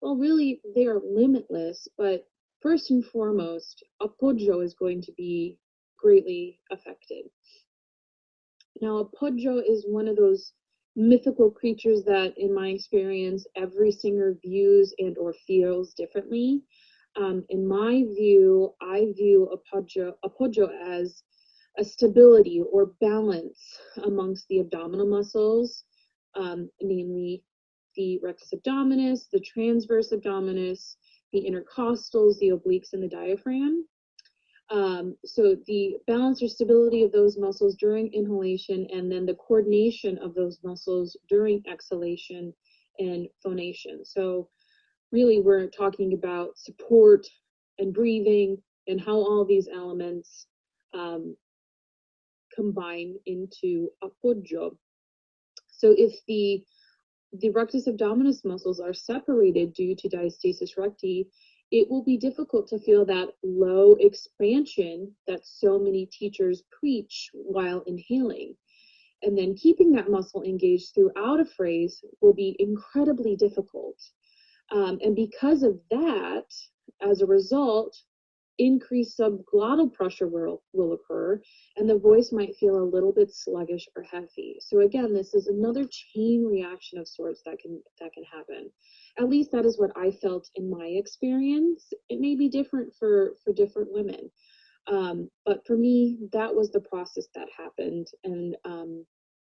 Speaker 5: Well, really, they are limitless, but first and foremost, appoggio is going to be greatly affected. Now, appoggio is one of those mythical creatures that, in my experience, every singer views and or feels differently. In my view, I view appoggio as a stability or balance amongst the abdominal muscles, namely the rectus abdominis, the transverse abdominis, the intercostals, the obliques, and the diaphragm. So the balance or stability of those muscles during inhalation, and then the coordination of those muscles during exhalation and phonation. So really we're talking about support and breathing and how all these elements combine into appoggio. So if the rectus abdominis muscles are separated due to diastasis recti, it will be difficult to feel that low expansion that so many teachers preach while inhaling. And then keeping that muscle engaged throughout a phrase will be incredibly difficult. And because of that, as a result, increased subglottal pressure will occur, and the voice might feel a little bit sluggish or heavy. So again, this is another chain reaction of sorts that can happen. At least that is what I felt in my experience. It may be different for different women, but for me, that was the process that happened, and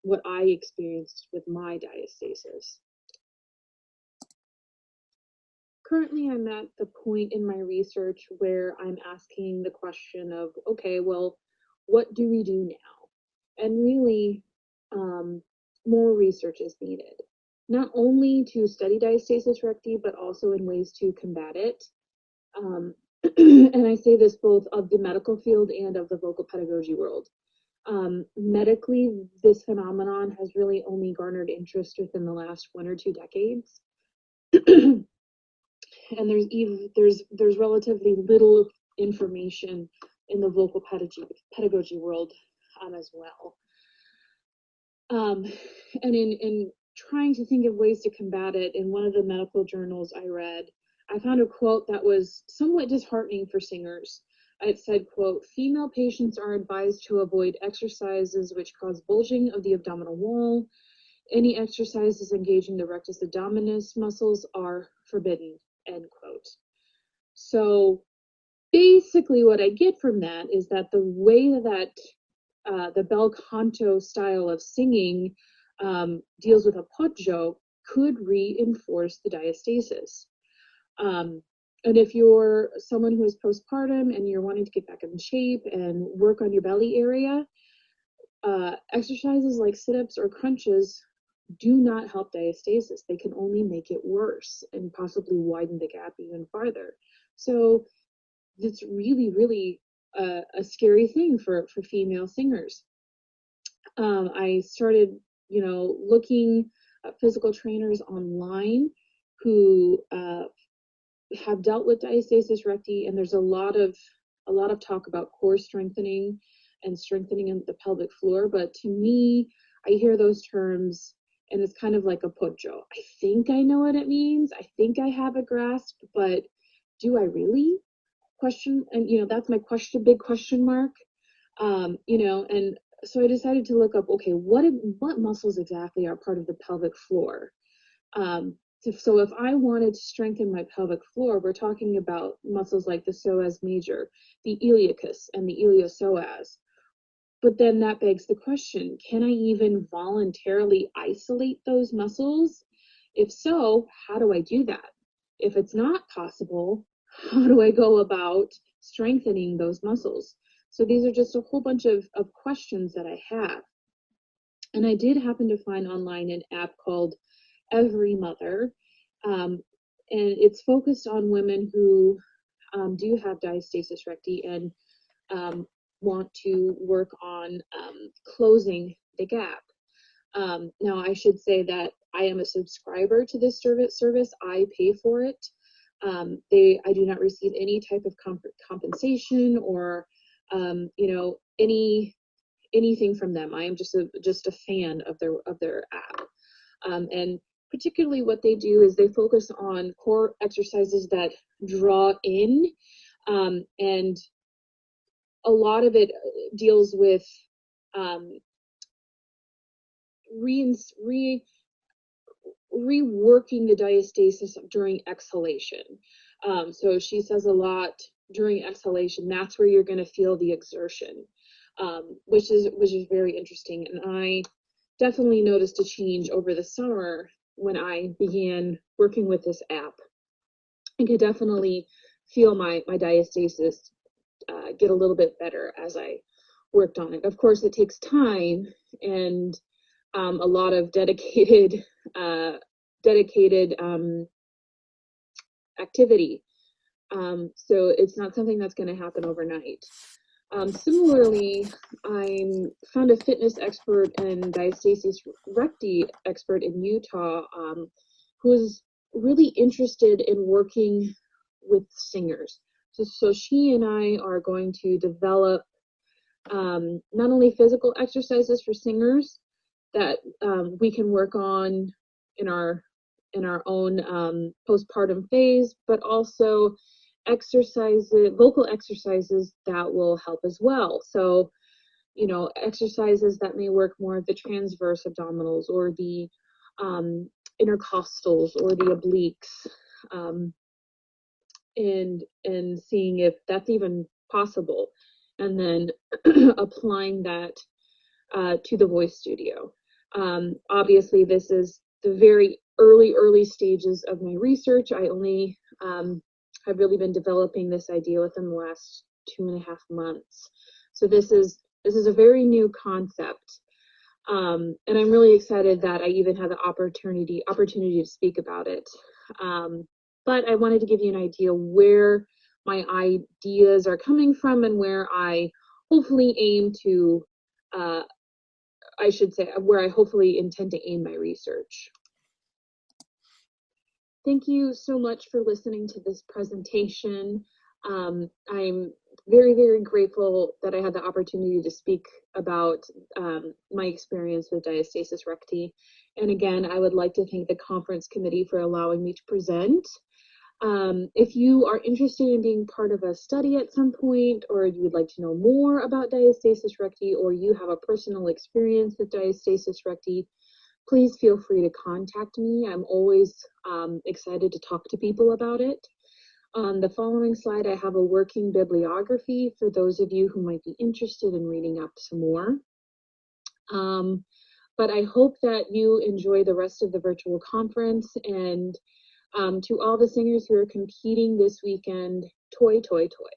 Speaker 5: what I experienced with my diastasis. Currently, I'm at the point in my research where I'm asking the question of, okay, well, what do we do now? And really, more research is needed, not only to study diastasis recti, but also in ways to combat it. And I say this both of the medical field and of the vocal pedagogy world. Medically, this phenomenon has really only garnered interest within the last 1 or 2 decades. And there's relatively little information in the vocal pedagogy world as well. And in trying to think of ways to combat it, in one of the medical journals I read, I found a quote that was somewhat disheartening for singers. It said, quote, "Female patients are advised to avoid exercises which cause bulging of the abdominal wall. Any exercises engaging the rectus abdominis muscles are forbidden," end quote. So basically what I get from that is that the way that the bel canto style of singing deals with appoggio could reinforce the diastasis. And if you're someone who is postpartum and you're wanting to get back in shape and work on your belly area, exercises like sit-ups or crunches do not help diastasis. They can only make it worse and possibly widen the gap even farther. So it's really, really a scary thing for female singers. I started, looking at physical trainers online who have dealt with diastasis recti, and there's a lot of talk about core strengthening and strengthening in the pelvic floor. But to me, I hear those terms and it's kind of like appoggio. I think I know what it means. I think I have a grasp, but do I really? And that's my big question mark. And so I decided to look up, okay, what muscles exactly are part of the pelvic floor? So if I wanted to strengthen my pelvic floor, we're talking about muscles like the psoas major, the iliacus, and the iliopsoas. But then that begs the question, can I even voluntarily isolate those muscles? If so, how do I do that? If it's not possible, how do I go about strengthening those muscles? So these are just a whole bunch of questions that I have. And I did happen to find online an app called Every Mother, and it's focused on women who do have diastasis recti and want to work on closing the gap. Now, I should say that I am a subscriber to this service. I pay for it. I do not receive any type of compensation or anything from them. I am just a fan of their app. And particularly what they do is they focus on core exercises that draw in And a lot of it deals with reworking the diastasis during exhalation. So she says a lot during exhalation, that's where you're going to feel the exertion, which is very interesting. And I definitely noticed a change over the summer when I began working with this app. I could definitely feel my diastasis get a little bit better as I worked on it. Of course, it takes time and a lot of dedicated activity. So it's not something that's going to happen overnight. Similarly, I found a fitness expert and Diastasis Recti expert in Utah who is really interested in working with singers. So she and I are going to develop not only physical exercises for singers that we can work on in our own postpartum phase, but also vocal exercises that will help as well. So, you know, exercises that may work more of the transverse abdominals or the intercostals or the obliques, and seeing if that's even possible, and then applying that to the voice studio. Obviously, this is the very early stages of my research. I only have really been developing this idea within the last 2.5 months. So this is a very new concept. And I'm really excited that I even had the opportunity to speak about it. But I wanted to give you an idea where my ideas are coming from and where I hopefully aim to, where I hopefully intend to aim my research. Thank you so much for listening to this presentation. I'm very, very grateful that I had the opportunity to speak about my experience with Diastasis Recti. And again, I would like to thank the conference committee for allowing me to present. If you are interested in being part of a study at some point, or you would like to know more about Diastasis Recti, or you have a personal experience with Diastasis Recti, please feel free to contact me. I'm always excited to talk to people about it. On the following slide, I have a working bibliography for those of you who might be interested in reading up some more. But I hope that you enjoy the rest of the virtual conference, and to all the singers who are competing this weekend, toi, toi, toi.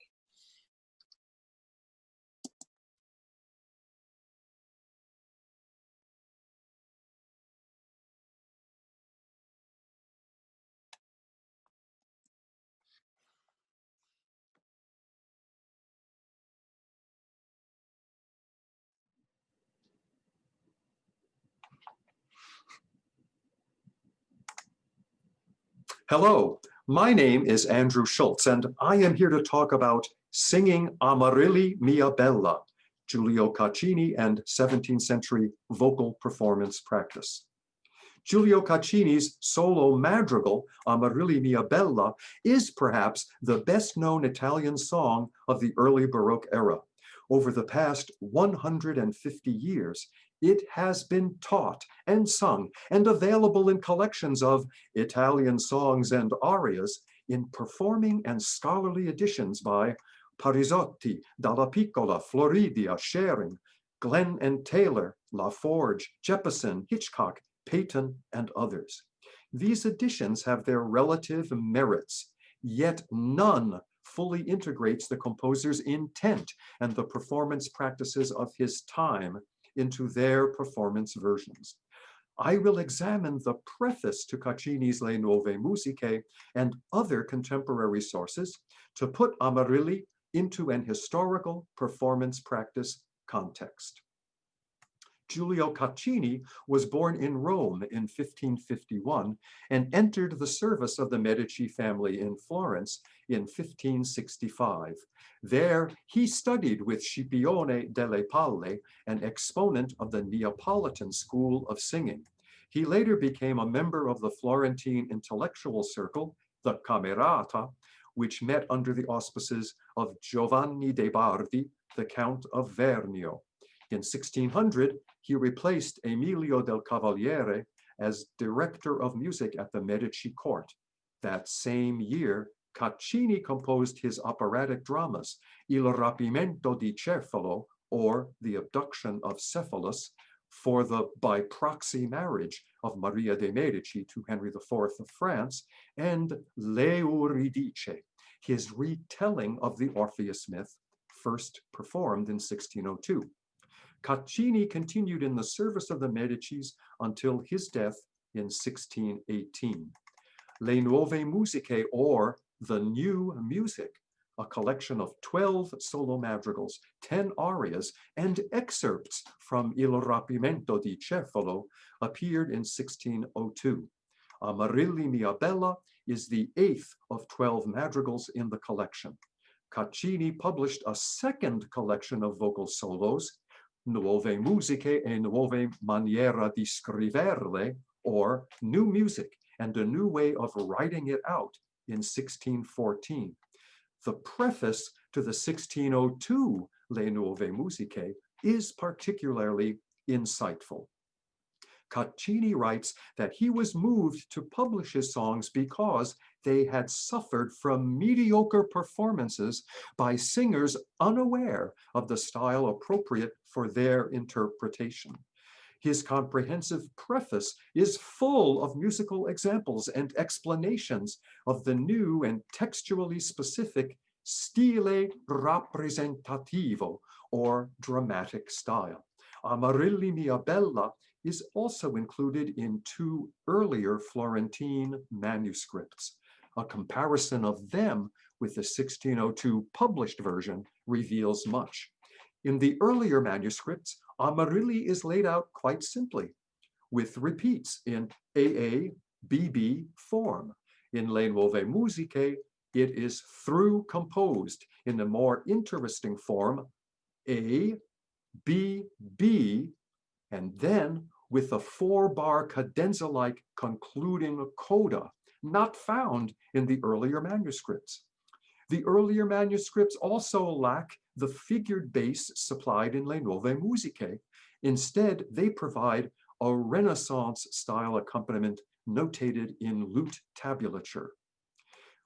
Speaker 6: Hello, my name is Andrew Schultze, and I am here to talk about singing Amarilli Mia Bella, Giulio Caccini and 17th century vocal performance practice. Giulio Caccini's solo madrigal, Amarilli Mia Bella, is perhaps the best known Italian song of the early Baroque era. Over the past 150 years, it has been taught and sung and available in collections of Italian songs and arias in performing and scholarly editions by Parisotti, Dalla Piccola, Floridia, Schering, Glenn and Taylor, LaForge, Jeppesen, Hitchcock, Peyton, and others. These editions have their relative merits, yet none fully integrates the composer's intent and the performance practices of his time into their performance versions. I will examine the preface to Caccini's Le Nuove Musiche and other contemporary sources to put Amarilli into an historical performance practice context. Giulio Caccini was born in Rome in 1551 and entered the service of the Medici family in Florence in 1565. There, he studied with Scipione delle Palle, an exponent of the Neapolitan school of singing. He later became a member of the Florentine intellectual circle, the Camerata, which met under the auspices of Giovanni de' Bardi, the Count of Vernio. In 1600, he replaced Emilio del Cavaliere as director of music at the Medici court. That same year, Caccini composed his operatic dramas, Il rapimento di Cefalo, or The Abduction of Cephalus, for the by proxy marriage of Maria de' Medici to Henry IV of France, and L'Euridice, his retelling of the Orpheus myth, first performed in 1602. Caccini continued in the service of the Medicis until his death in 1618. Le Nuove Musiche, or The New Music, a collection of 12 solo madrigals, 10 arias, and excerpts from Il Rapimento di Cefalo, appeared in 1602. Amarilli Mia Bella is the 8th of 12 madrigals in the collection. Caccini published a second collection of vocal solos, Nuove Musiche e Nuove Maniera di Scriverle, or New Music and a New Way of Writing It Out, in 1614. The preface to the 1602 Le Nuove Musiche is particularly insightful. Caccini writes that he was moved to publish his songs because they had suffered from mediocre performances by singers unaware of the style appropriate for their interpretation. His comprehensive preface is full of musical examples and explanations of the new and textually specific stile rappresentativo, or dramatic style. Amarilli Mia Bella is also included in 2 earlier Florentine manuscripts. A comparison of them with the 1602 published version reveals much. In the earlier manuscripts, Amarilli is laid out quite simply, with repeats in AA-BB form. In Le Nuove Musiche, it is through composed in a more interesting form, A, B, B, and then with a 4-bar cadenza-like concluding coda, not found in the earlier manuscripts. The earlier manuscripts also lack the figured bass supplied in Le Nuove Musiche. Instead, they provide a Renaissance-style accompaniment notated in lute tabulature.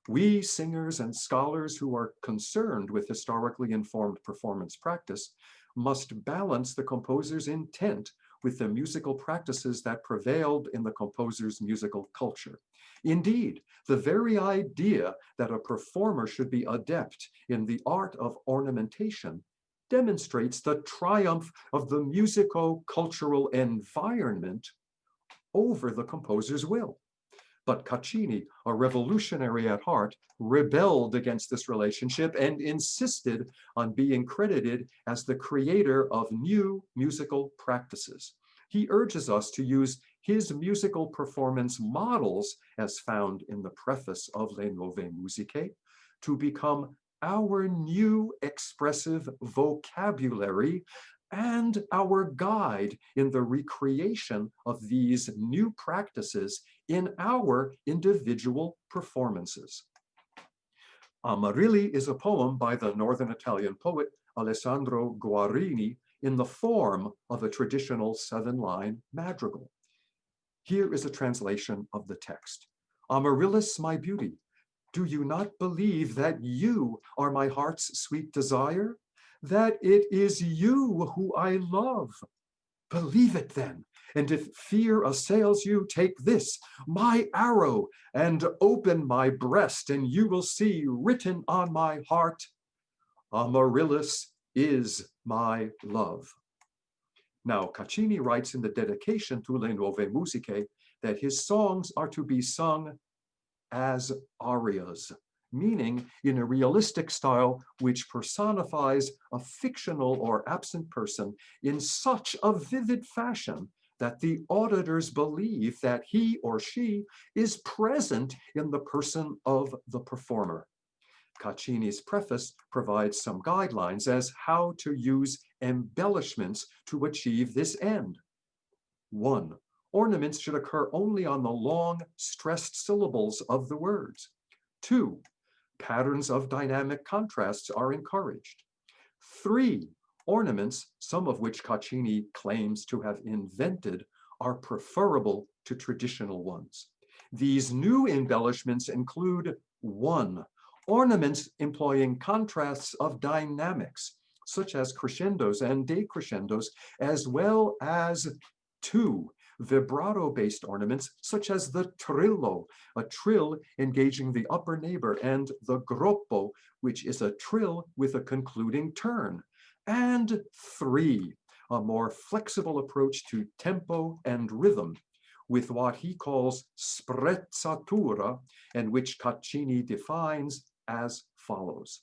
Speaker 6: We singers and scholars who are concerned with historically informed performance practice must balance the composer's intent with the musical practices that prevailed in the composer's musical culture. Indeed, the very idea that a performer should be adept in the art of ornamentation demonstrates the triumph of the musico-cultural environment over the composer's will. But Caccini, a revolutionary at heart, rebelled against this relationship and insisted on being credited as the creator of new musical practices. He urges us to use his musical performance models, as found in the preface of Le Nuove Musiche, to become our new expressive vocabulary and our guide in the recreation of these new practices in our individual performances. Amarilli is a poem by the northern Italian poet Alessandro Guarini in the form of a traditional 7-line madrigal. Here is a translation of the text. Amaryllis, my beauty, do you not believe that you are my heart's sweet desire? That it is you who I love? Believe it then, and if fear assails you, take this, my arrow, and open my breast, and you will see written on my heart, Amaryllis is my love. Now, Caccini writes in the dedication to Le Nuove Musiche that his songs are to be sung as arias, meaning in a realistic style which personifies a fictional or absent person in such a vivid fashion that the auditors believe that he or she is present in the person of the performer. Caccini's preface provides some guidelines as how to use embellishments to achieve this end. 1. Ornaments should occur only on the long, stressed syllables of the words. 2. Patterns of dynamic contrasts are encouraged. 3, ornaments, some of which Caccini claims to have invented, are preferable to traditional ones. These new embellishments include 1, ornaments employing contrasts of dynamics, such as crescendos and decrescendos, as well as 2, vibrato-based ornaments, such as the trillo, a trill engaging the upper neighbor, and the groppo, which is a trill with a concluding turn. And 3, a more flexible approach to tempo and rhythm, with what he calls sprezzatura, and which Caccini defines as follows.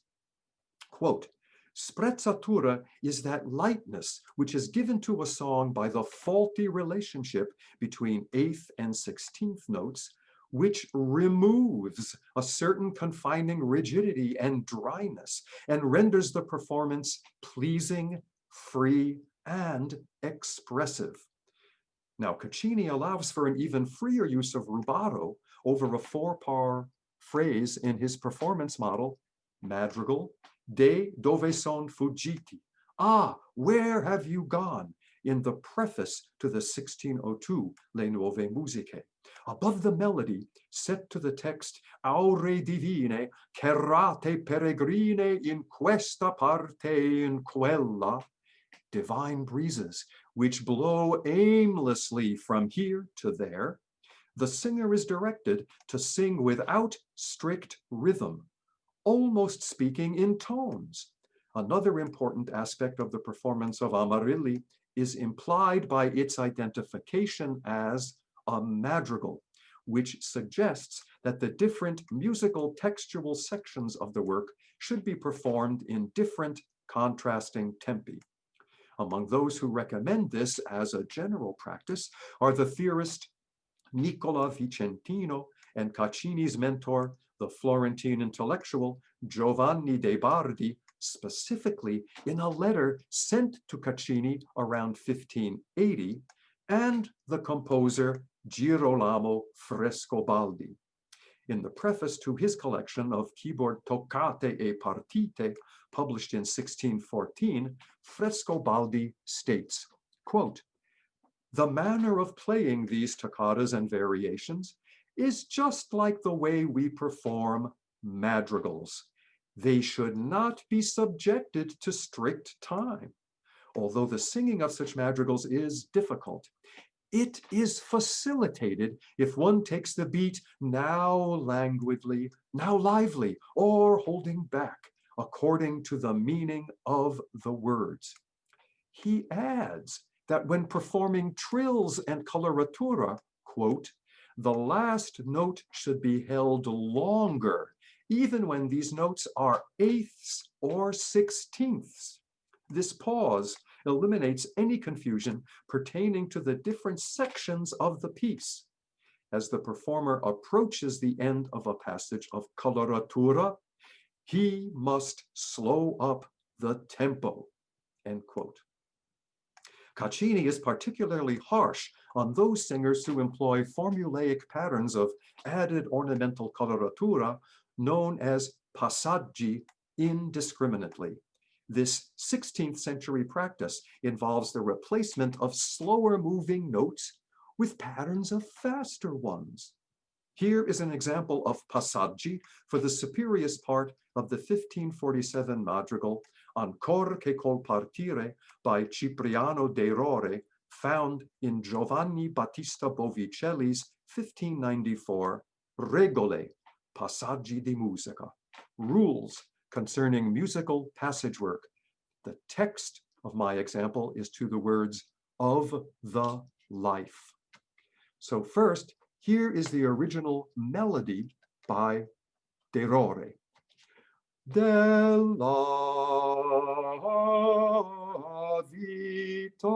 Speaker 6: Quote, sprezzatura is that lightness which is given to a song by the faulty relationship between 8th and 16th notes, which removes a certain confining rigidity and dryness and renders the performance pleasing, free, and expressive. Now, Caccini allows for an even freer use of rubato over a 4-par phrase in his performance model, madrigal, De dove son fuggiti? Ah, where have you gone? In the preface to the 1602 Le Nuove Musiche. Above the melody, set to the text, Aure divine, cerrate peregrine in questa parte in quella, divine breezes, which blow aimlessly from here to there, the singer is directed to sing without strict rhythm, almost speaking in tones. Another important aspect of the performance of Amarilli is implied by its identification as a madrigal, which suggests that the different musical textual sections of the work should be performed in different contrasting tempi. Among those who recommend this as a general practice are the theorist Nicola Vicentino and Caccini's mentor, the Florentine intellectual Giovanni de Bardi, specifically in a letter sent to Caccini around 1580, and the composer Girolamo Frescobaldi. In the preface to his collection of keyboard toccate e partite, published in 1614, Frescobaldi states, quote, "The manner of playing these toccatas and variations is just like the way we perform madrigals. They should not be subjected to strict time. Although the singing of such madrigals is difficult, it is facilitated if one takes the beat now languidly, now lively, or holding back, according to the meaning of the words." He adds that when performing trills and coloratura, quote, "the last note should be held longer, even when these notes are 8ths or 16ths. This pause eliminates any confusion pertaining to the different sections of the piece. As the performer approaches the end of a passage of coloratura, he must slow up the tempo," end quote. Caccini is particularly harsh on those singers who employ formulaic patterns of added ornamental coloratura known as passaggi indiscriminately. This 16th century practice involves the replacement of slower moving notes with patterns of faster ones. Here is an example of passaggi for the superior's part of the 1547 madrigal Ancor che col partire by Cipriano de Rore, found in Giovanni Battista Bovicelli's 1594 Regole, Passaggi di Musica, rules concerning musical passage work. The text of my example is to the words "of the life." So first, here is the original melody by De Rore. Della vita.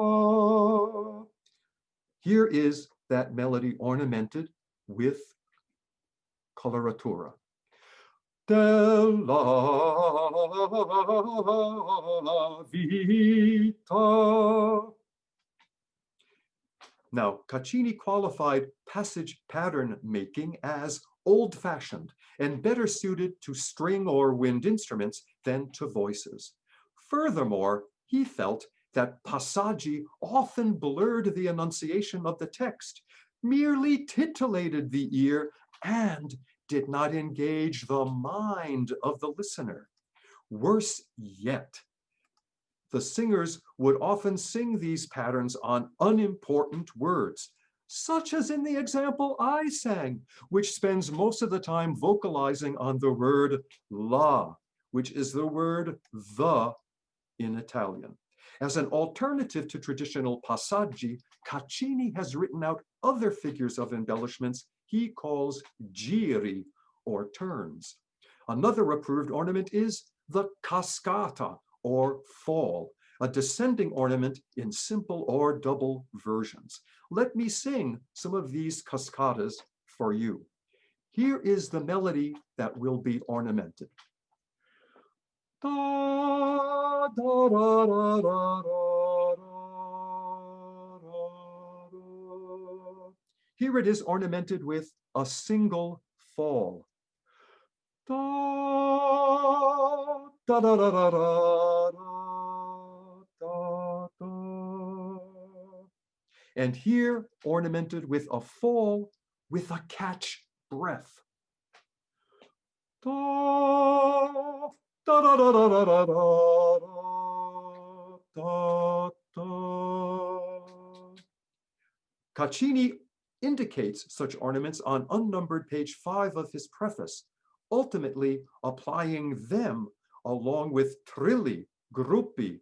Speaker 6: Here is that melody ornamented with coloratura. Della vita. Now, Caccini qualified passage pattern making as old-fashioned and better suited to string or wind instruments than to voices. Furthermore, he felt that passaggi often blurred the enunciation of the text, merely titillated the ear, and did not engage the mind of the listener. Worse yet, the singers would often sing these patterns on unimportant words, such as in the example I sang, which spends most of the time vocalizing on the word la, which is the word the in Italian. As an alternative to traditional passaggi, Caccini has written out other figures of embellishments he calls giri, or turns. Another approved ornament is the cascata, or fall, a descending ornament in simple or double versions. Let me sing some of these cascatas for you. Here is the melody that will be ornamented. Da, da, da, da, da, da, da. Here it is ornamented with a single fall. Da, da, da, da, da, da, da, da. And here ornamented with a fall with a catch breath. Da, da, da, da, da, da, da, da, da. Caccini indicates such ornaments on unnumbered page 5 of his preface, ultimately applying them along with trilli, gruppi,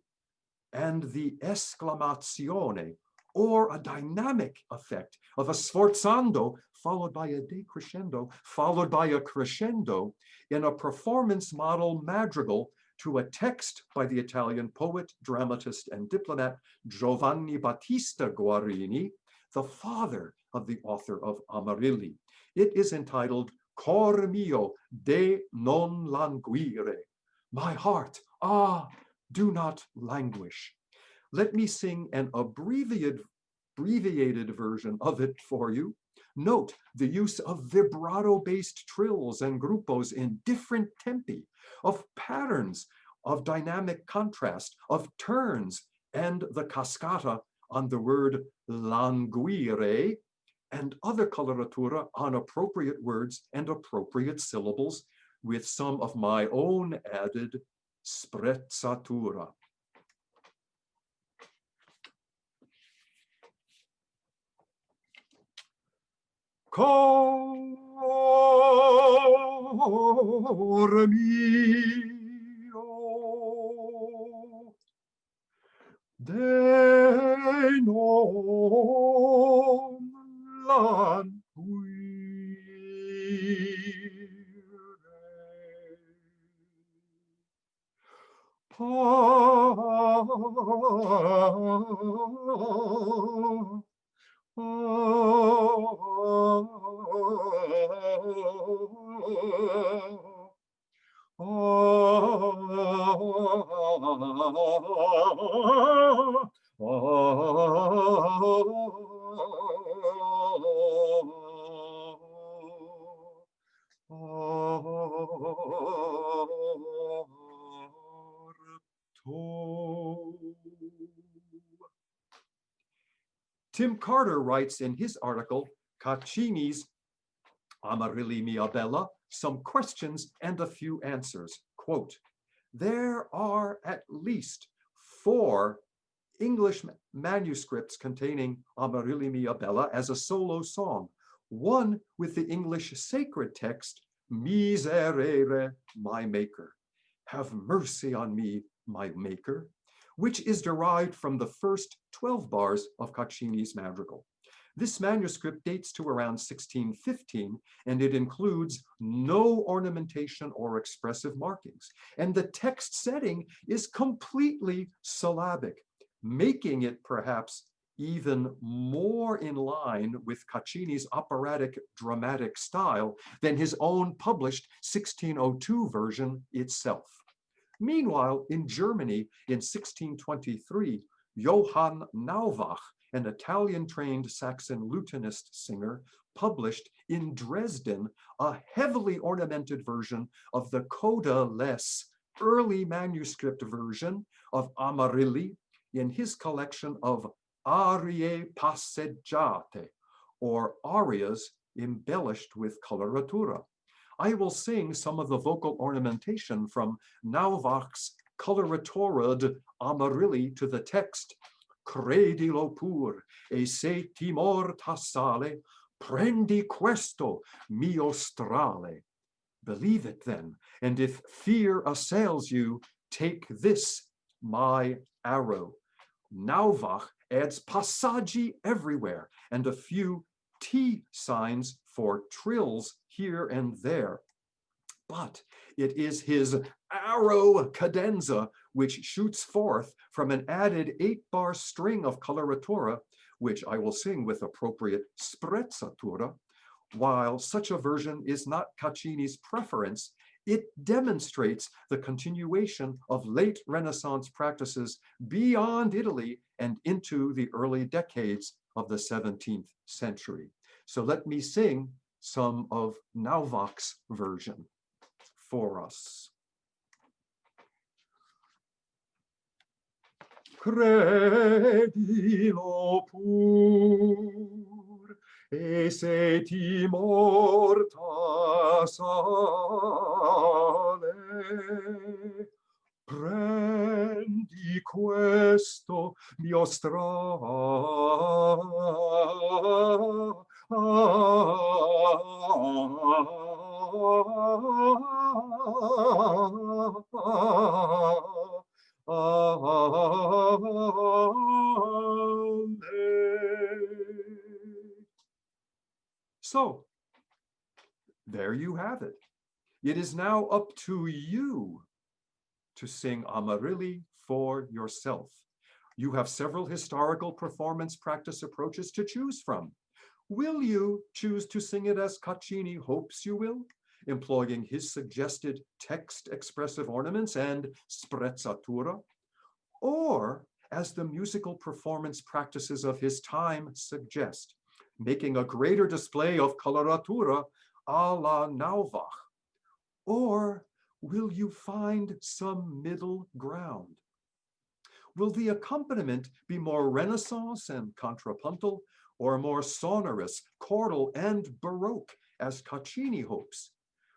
Speaker 6: and the esclamazione, or a dynamic effect of a sforzando followed by a decrescendo, followed by a crescendo in a performance model madrigal to a text by the Italian poet, dramatist, and diplomat Giovanni Battista Guarini, the father of the author of Amarilli. It is entitled Cor mio, de non languire. My heart, do not languish. Let me sing an abbreviated version of it for you. Note the use of vibrato-based trills and gruppos in different tempi, of patterns, of dynamic contrast, of turns, and the cascata on the word languire, and other coloratura on appropriate words and appropriate syllables, with some of my own added sprezzatura. Cor mio, de non languire. Tim Carter writes in his article, Caccini's Amarilli Mia Bella, some questions and a few answers. Quote, there are at least 4 English manuscripts containing Amarilli Mia Bella as a solo song, one with the English sacred text, Miserere, my maker, have mercy on me, my maker, which is derived from the first 12 bars of Caccini's madrigal. This manuscript dates to around 1615, and it includes no ornamentation or expressive markings. And the text setting is completely syllabic, making it perhaps even more in line with Caccini's operatic dramatic style than his own published 1602 version itself. Meanwhile, in Germany in 1623, Johann Nauvach, an Italian-trained Saxon lutenist singer, published in Dresden a heavily ornamented version of the coda-less early manuscript version of Amarilli in his collection of Arie Passeggiate, or arias embellished with coloratura. I will sing some of the vocal ornamentation from Nauvach's Coloratura Amarilli to the text, Credilo pur, e se timor t'assale, prendi questo mio strale. Believe it then, and if fear assails you, take this, my arrow. Nauvach adds passaggi everywhere and a few T signs for trills here and there. But it is his arrow cadenza which shoots forth from an added 8-bar string of coloratura, which I will sing with appropriate sprezzatura. While such a version is not Caccini's preference, it demonstrates the continuation of late Renaissance practices beyond Italy and into the early decades of the 17th century. So let me sing some of Nauvach's version for us. Credilo pur, e se timor t'assale, prendi questo mio So, there you have it. It is now up to you to sing Amarilli for yourself. You have several historical performance practice approaches to choose from. Will you choose to sing it as Caccini hopes you will, employing his suggested text-expressive ornaments and sprezzatura? Or, as the musical performance practices of his time suggest, making a greater display of coloratura a la Nauvach? Or will you find some middle ground? Will the accompaniment be more Renaissance and contrapuntal, or more sonorous, chordal, and Baroque, as Caccini hopes?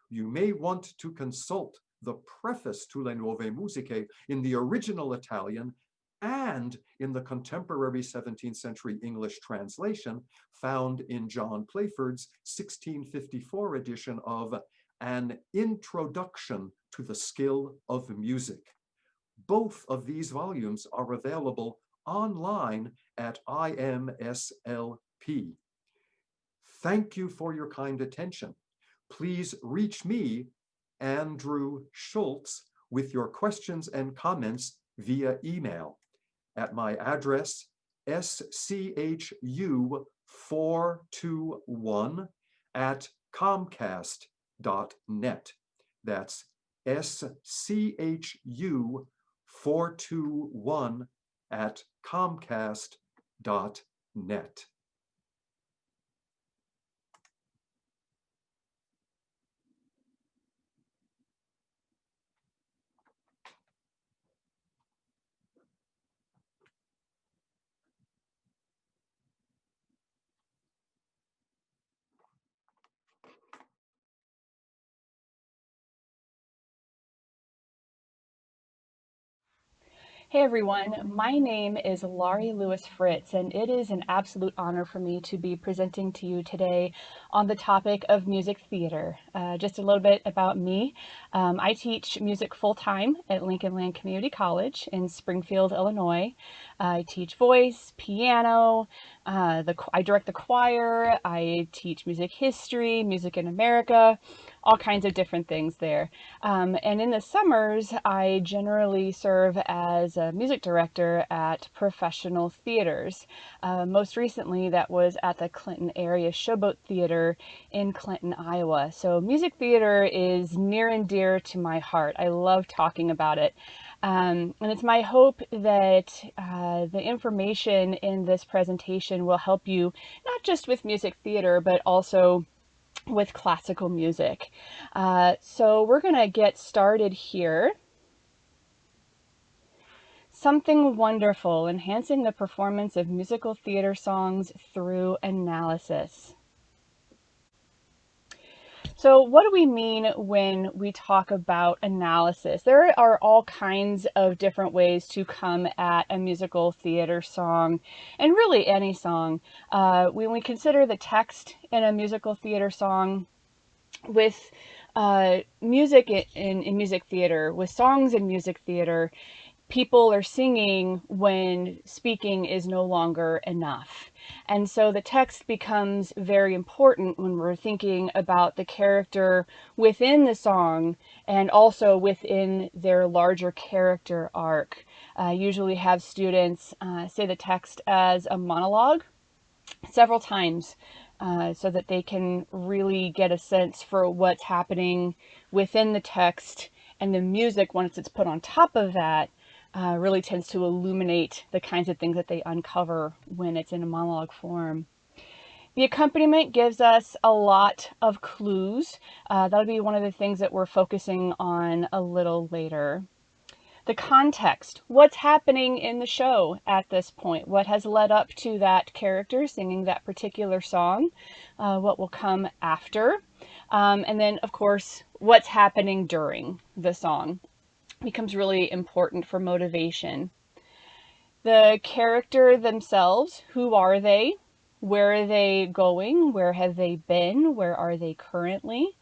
Speaker 6: You may want to consult the preface to Le Nuove Musiche in the original Italian and in the contemporary 17th century English translation found in John Playford's 1654 edition of An Introduction to the Skill of Music. Both of these volumes are available online at IMSLP. Thank you for your kind attention. Please reach me, Andrew Schultze, with your questions and comments via email at my address, schu421@comcast.net. That's schu421@comcast.net.
Speaker 7: Hey everyone, my name is Laurie Lewis-Fritz, and it is an absolute honor for me to be presenting to you today on the topic of music theater. Just a little bit about me. I teach music full-time at Lincoln Land Community College in Springfield, Illinois. I teach voice, piano, I direct the choir, I teach music history, music in America, all kinds of different things there. And in the summers, I generally serve as a music director at professional theaters. Most recently, that was at the Clinton Area Showboat Theater in Clinton, Iowa. So music theater is near and dear to my heart. I love talking about it. And it's my hope that the information in this presentation will help you not just with music theater, but also with classical music. So we're going to get started here. Something wonderful, enhancing the performance of musical theater songs through analysis. So what do we mean when we talk about analysis? There are all kinds of different ways to come at a musical theater song, and really any song. When we consider the text in a musical theater song, with music in music theater, with songs in music theater, people are singing when speaking is no longer enough. And so the text becomes very important when we're thinking about the character within the song and also within their larger character arc. Usually have students say the text as a monologue several times so that they can really get a sense for what's happening within the text, and the music, once it's put on top of that, really tends to illuminate the kinds of things that they uncover when it's in a monologue form. The accompaniment gives us a lot of clues. That'll be one of the things that we're focusing on a little later. The context, what's happening in the show at this point, what has led up to that character singing that particular song, what will come after, and then of course what's happening during the song becomes really important for motivation. The character themselves, who are they? Where are they going? Where have they been? Where are they currently?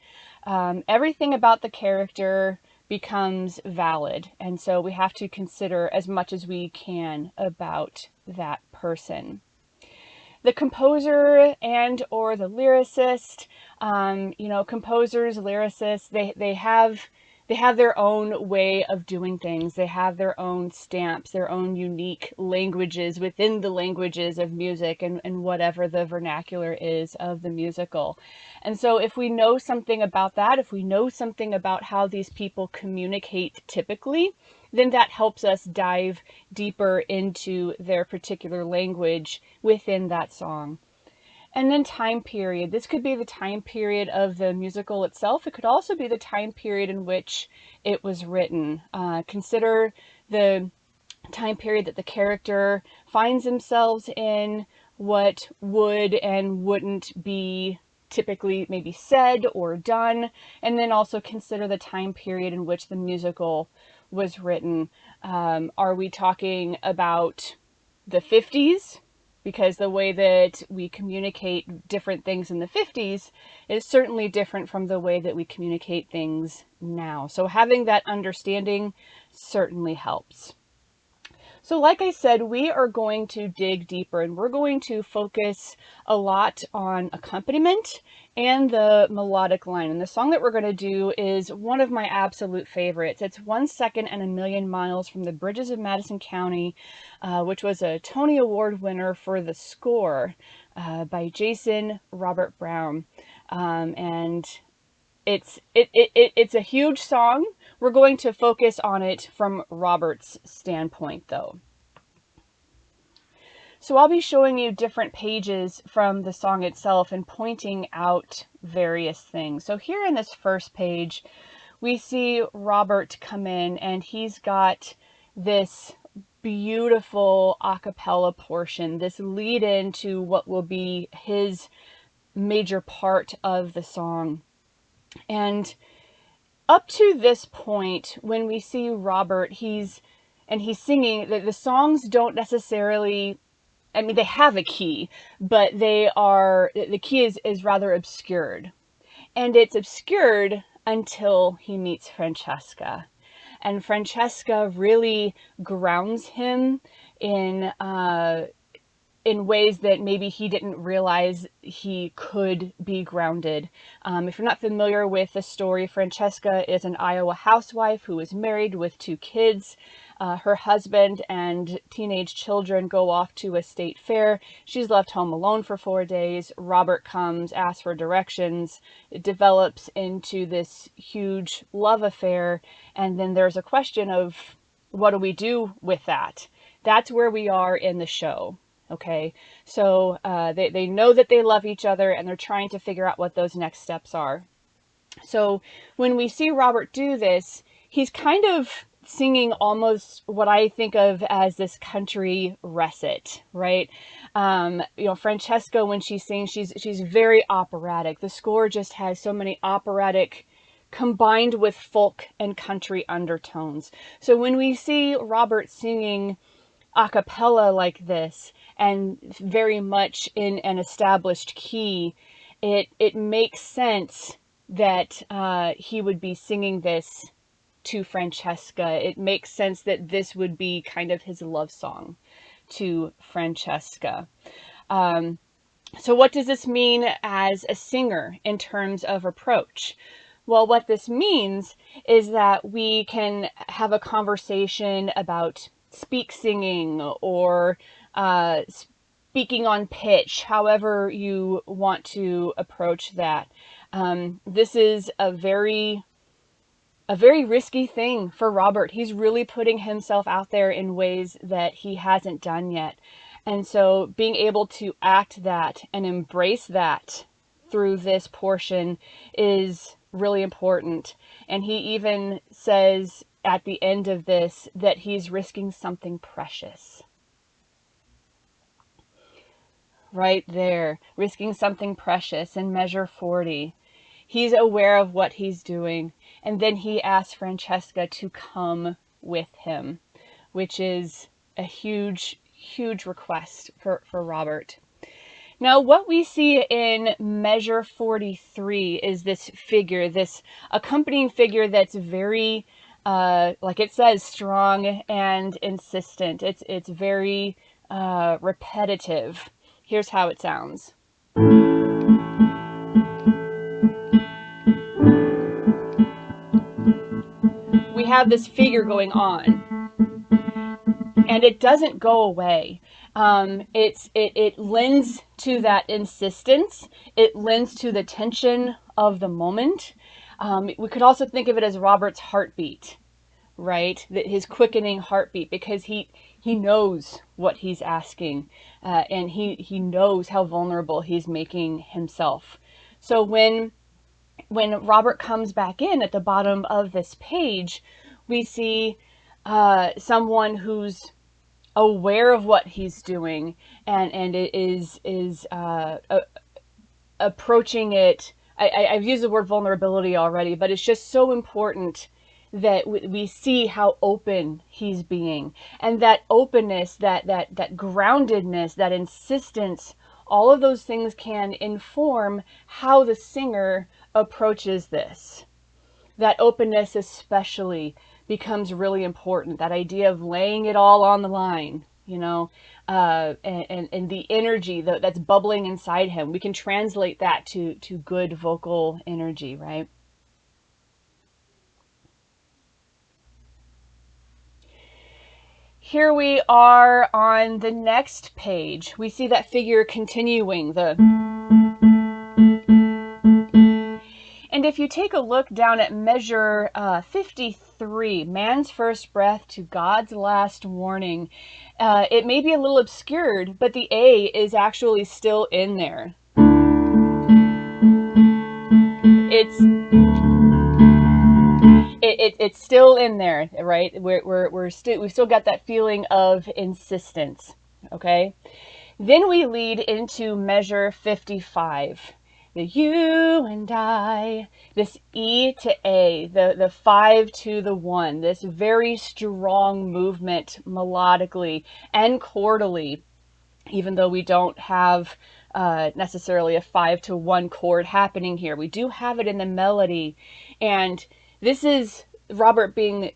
Speaker 7: Everything about the character becomes valid, and so we have to consider as much as we can about that person. The composer and or the lyricist, composers, lyricists, they have their own way of doing things. They have their own stamps, their own unique languages within the languages of music and whatever the vernacular is of the musical. And so if we know something about that, if we know something about how these people communicate typically, then that helps us dive deeper into their particular language within that song. And then time period. This could be the time period of the musical itself. It could also be the time period in which it was written. Consider the time period that the character finds themselves in, what would and wouldn't be typically maybe said or done, and then also consider the time period in which the musical was written. Are we talking about the 50s? Because the way that we communicate different things in the 50s is certainly different from the way that we communicate things now. So having that understanding certainly helps. So like I said, we are going to dig deeper, and we're going to focus a lot on accompaniment and the melodic line. And the song that we're going to do is one of my absolute favorites. It's 1 Second and a Million Miles from the Bridges of Madison County, which was a Tony Award winner for the score by Jason Robert Brown. And it's a huge song. We're going to focus on it from Robert's standpoint, though. So I'll be showing you different pages from the song itself and pointing out various things. So here in this first page, we see Robert come in, and he's got this beautiful a cappella portion, this lead into what will be his major part of the song. And up to this point, when we see Robert, he's singing, the songs don't necessarily, I mean, they have a key, but the key is rather obscured. And it's obscured until he meets Francesca. And Francesca really grounds him in ways that maybe he didn't realize he could be grounded. If you're not familiar with the story, Francesca is an Iowa housewife who is married with 2 kids. Her husband and teenage children go off to a state fair. She's left home alone for 4 days. Robert comes, asks for directions. It develops into this huge love affair. And then there's a question of, what do we do with that? That's where we are in the show. Okay, so they know that they love each other and they're trying to figure out what those next steps are. So when we see Robert do this, he's kind of singing almost what I think of as this country recit, right? Francesca, when she sings, she's very operatic. The score just has so many operatic combined with folk and country undertones. So when we see Robert singing a cappella like this and very much in an established key, it makes sense that he would be singing this to Francesca. It makes sense that this would be kind of his love song to Francesca. So what does this mean as a singer in terms of approach? Well, what this means is that we can have a conversation about speak singing or speaking on pitch, however you want to approach that. This is a very risky thing for Robert. He's really putting himself out there in ways that he hasn't done yet. And so being able to act that and embrace that through this portion is really important. And he even says at the end of this that he's risking something precious. Right there, risking something precious in measure 40. He's aware of what he's doing. And then he asks Francesca to come with him, which is a huge, huge request for Robert. Now, what we see in measure 43 is this figure, this accompanying figure that's very, like it says, strong and insistent. It's very repetitive. Here's how it sounds. We have this figure going on, and it doesn't go away. It lends to that insistence. It lends to the tension of the moment. We could also think of it as Robert's heartbeat, right? His quickening heartbeat, because he knows what he's asking, and he knows how vulnerable he's making himself. So when Robert comes back in at the bottom of this page, we see someone who's aware of what he's doing and is approaching it. I've used the word vulnerability already, but it's just so important that we see how open he's being, and that openness, that groundedness, that insistence, all of those things can inform how the singer approaches this. That openness especially becomes really important. That idea of laying it all on the line, and the energy that's bubbling inside him. We can translate that to good vocal energy, right? Here we are on the next page. We see that figure continuing and if you take a look down at measure 53, man's first breath to God's last warning, it may be a little obscured, but the A is actually still in there. It's still in there, right? We've still got that feeling of insistence, okay? Then we lead into measure 55. The you and I, this E to A, the 5 to the 1, this very strong movement melodically and chordally, even though we don't have necessarily a 5 to 1 chord happening here. We do have it in the melody, and this is Robert being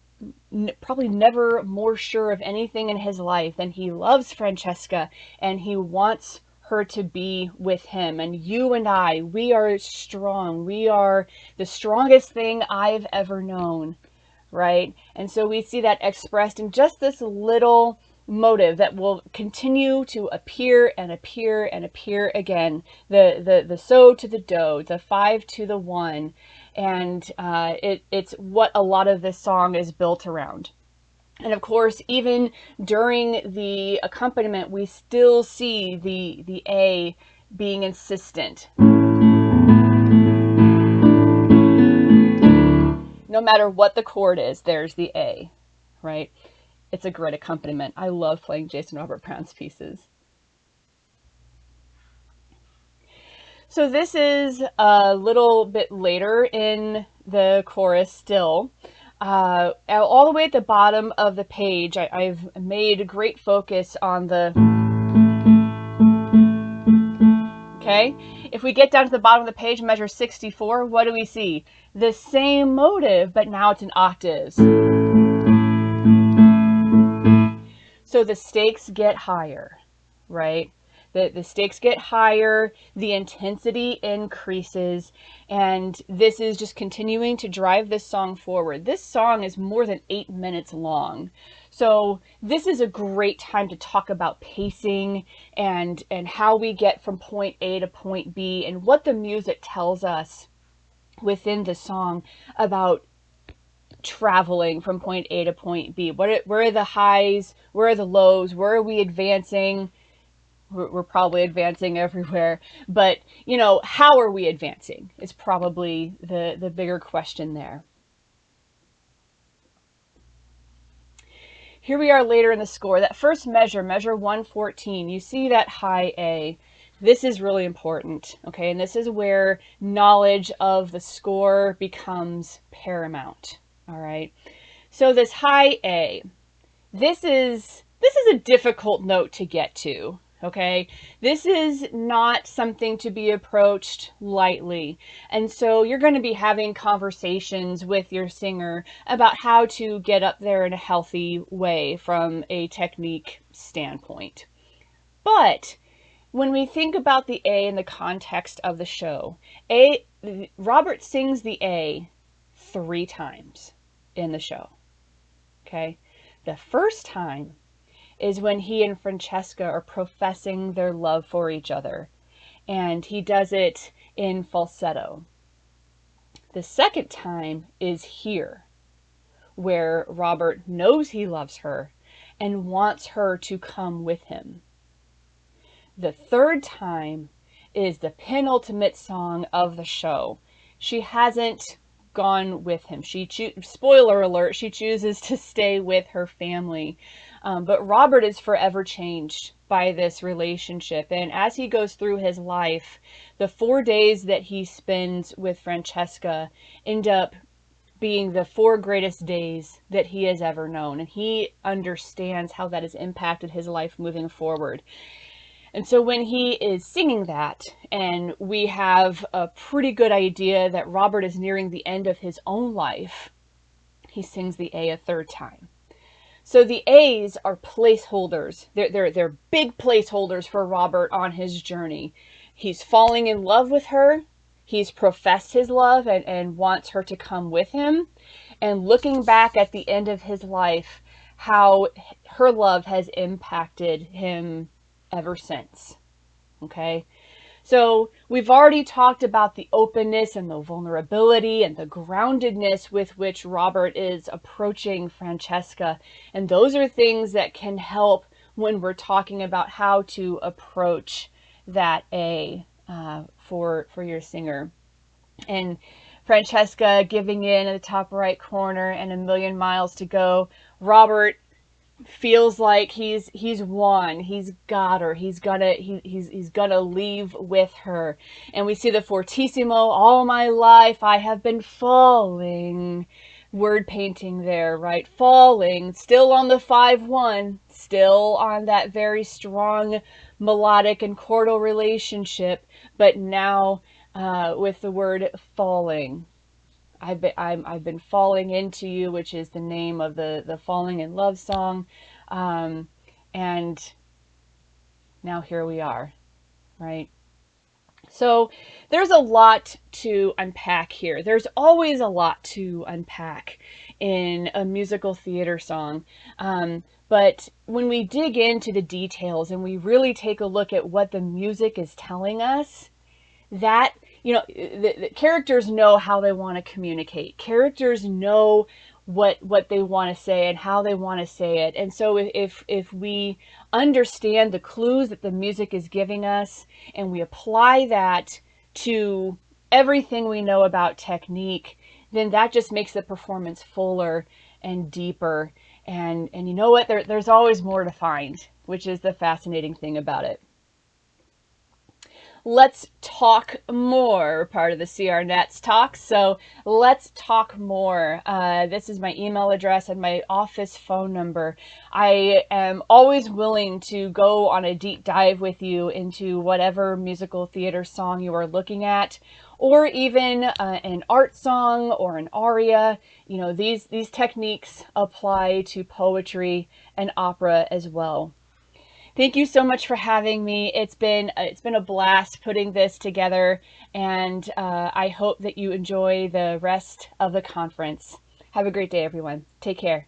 Speaker 7: probably never more sure of anything in his life than he loves Francesca, and he wants her to be with him. And you and I, we are strong. We are the strongest thing I've ever known, right? And so we see that expressed in just this little motive that will continue to appear and appear and appear again. The so to the do, the 5 to the 1, and it's what a lot of this song is built around. And of course, even during the accompaniment, we still see the A being insistent. No matter what the chord is, there's the A, right? It's a great accompaniment. I love playing Jason Robert Brown's pieces. So this is a little bit later in the chorus still. All the way at the bottom of the page, I've made great focus on the... Okay? If we get down to the bottom of the page, measure 64, what do we see? The same motive, but now it's in octaves. So the stakes get higher, right? The stakes get higher, the intensity increases, and this is just continuing to drive this song forward. This song is more than 8 minutes long. So this is a great time to talk about pacing and how we get from point A to point B and what the music tells us within the song about traveling from point A to point B. Where are the highs? Where are the lows? Where are we advancing? We're probably advancing everywhere, but you know, how are we advancing is probably the bigger question there. Here we are later in the score. That first measure 114, you see that high A. This is really important, okay? And this is where knowledge of the score becomes paramount, all right? So this high A, this is a difficult note to get to. Okay, this is not something to be approached lightly. And so you're going to be having conversations with your singer about how to get up there in a healthy way from a technique standpoint. But when we think about the A in the context of the show, Robert sings the A 3 times in the show. Okay, the first time is when he and Francesca are professing their love for each other. And he does it in falsetto. The second time is here, where Robert knows he loves her and wants her to come with him. The third time is the penultimate song of the show. She hasn't gone with him. Spoiler alert, she chooses to stay with her family. But Robert is forever changed by this relationship. And as he goes through his life, the 4 days that he spends with Francesca end up being the 4 greatest days that he has ever known. And he understands how that has impacted his life moving forward. And so when he is singing that, and we have a pretty good idea that Robert is nearing the end of his own life, he sings the A a third time. So the A's are placeholders. They're big placeholders for Robert on his journey. He's falling in love with her. He's professed his love and wants her to come with him. And looking back at the end of his life, how her love has impacted him ever since. Okay? So we've already talked about the openness and the vulnerability and the groundedness with which Robert is approaching Francesca. And those are things that can help when we're talking about how to approach that A for your singer. And Francesca giving in the top right corner and a million miles to go. Robert feels like he's won. He's got her. He's gonna leave with her. And we see the fortissimo. All my life I have been falling. Word painting there, right? Falling. Still on the 5-1. Still on that very strong melodic and chordal relationship. But now with the word falling. I've been falling into you, which is the name of the Falling in Love song. And now here we are, right? So there's a lot to unpack here. There's always a lot to unpack in a musical theater song. But when we dig into the details and we really take a look at what the music is telling us, that, you know, the characters know how they want to communicate. Characters know what they want to say and how they want to say it. And so if we understand the clues that the music is giving us and we apply that to everything we know about technique, then that just makes the performance fuller and deeper. And you know what? There's always more to find, which is the fascinating thing about it. Let's talk more, part of the crNATS talk. So let's talk more. This is my email address and my office phone number. I am always willing to go on a deep dive with you into whatever musical theater song you are looking at, or even an art song or an aria. You know, these techniques apply to poetry and opera as well. Thank you so much for having me. It's been a blast putting this together, and I hope that you enjoy the rest of the conference. Have a great day, everyone. Take care.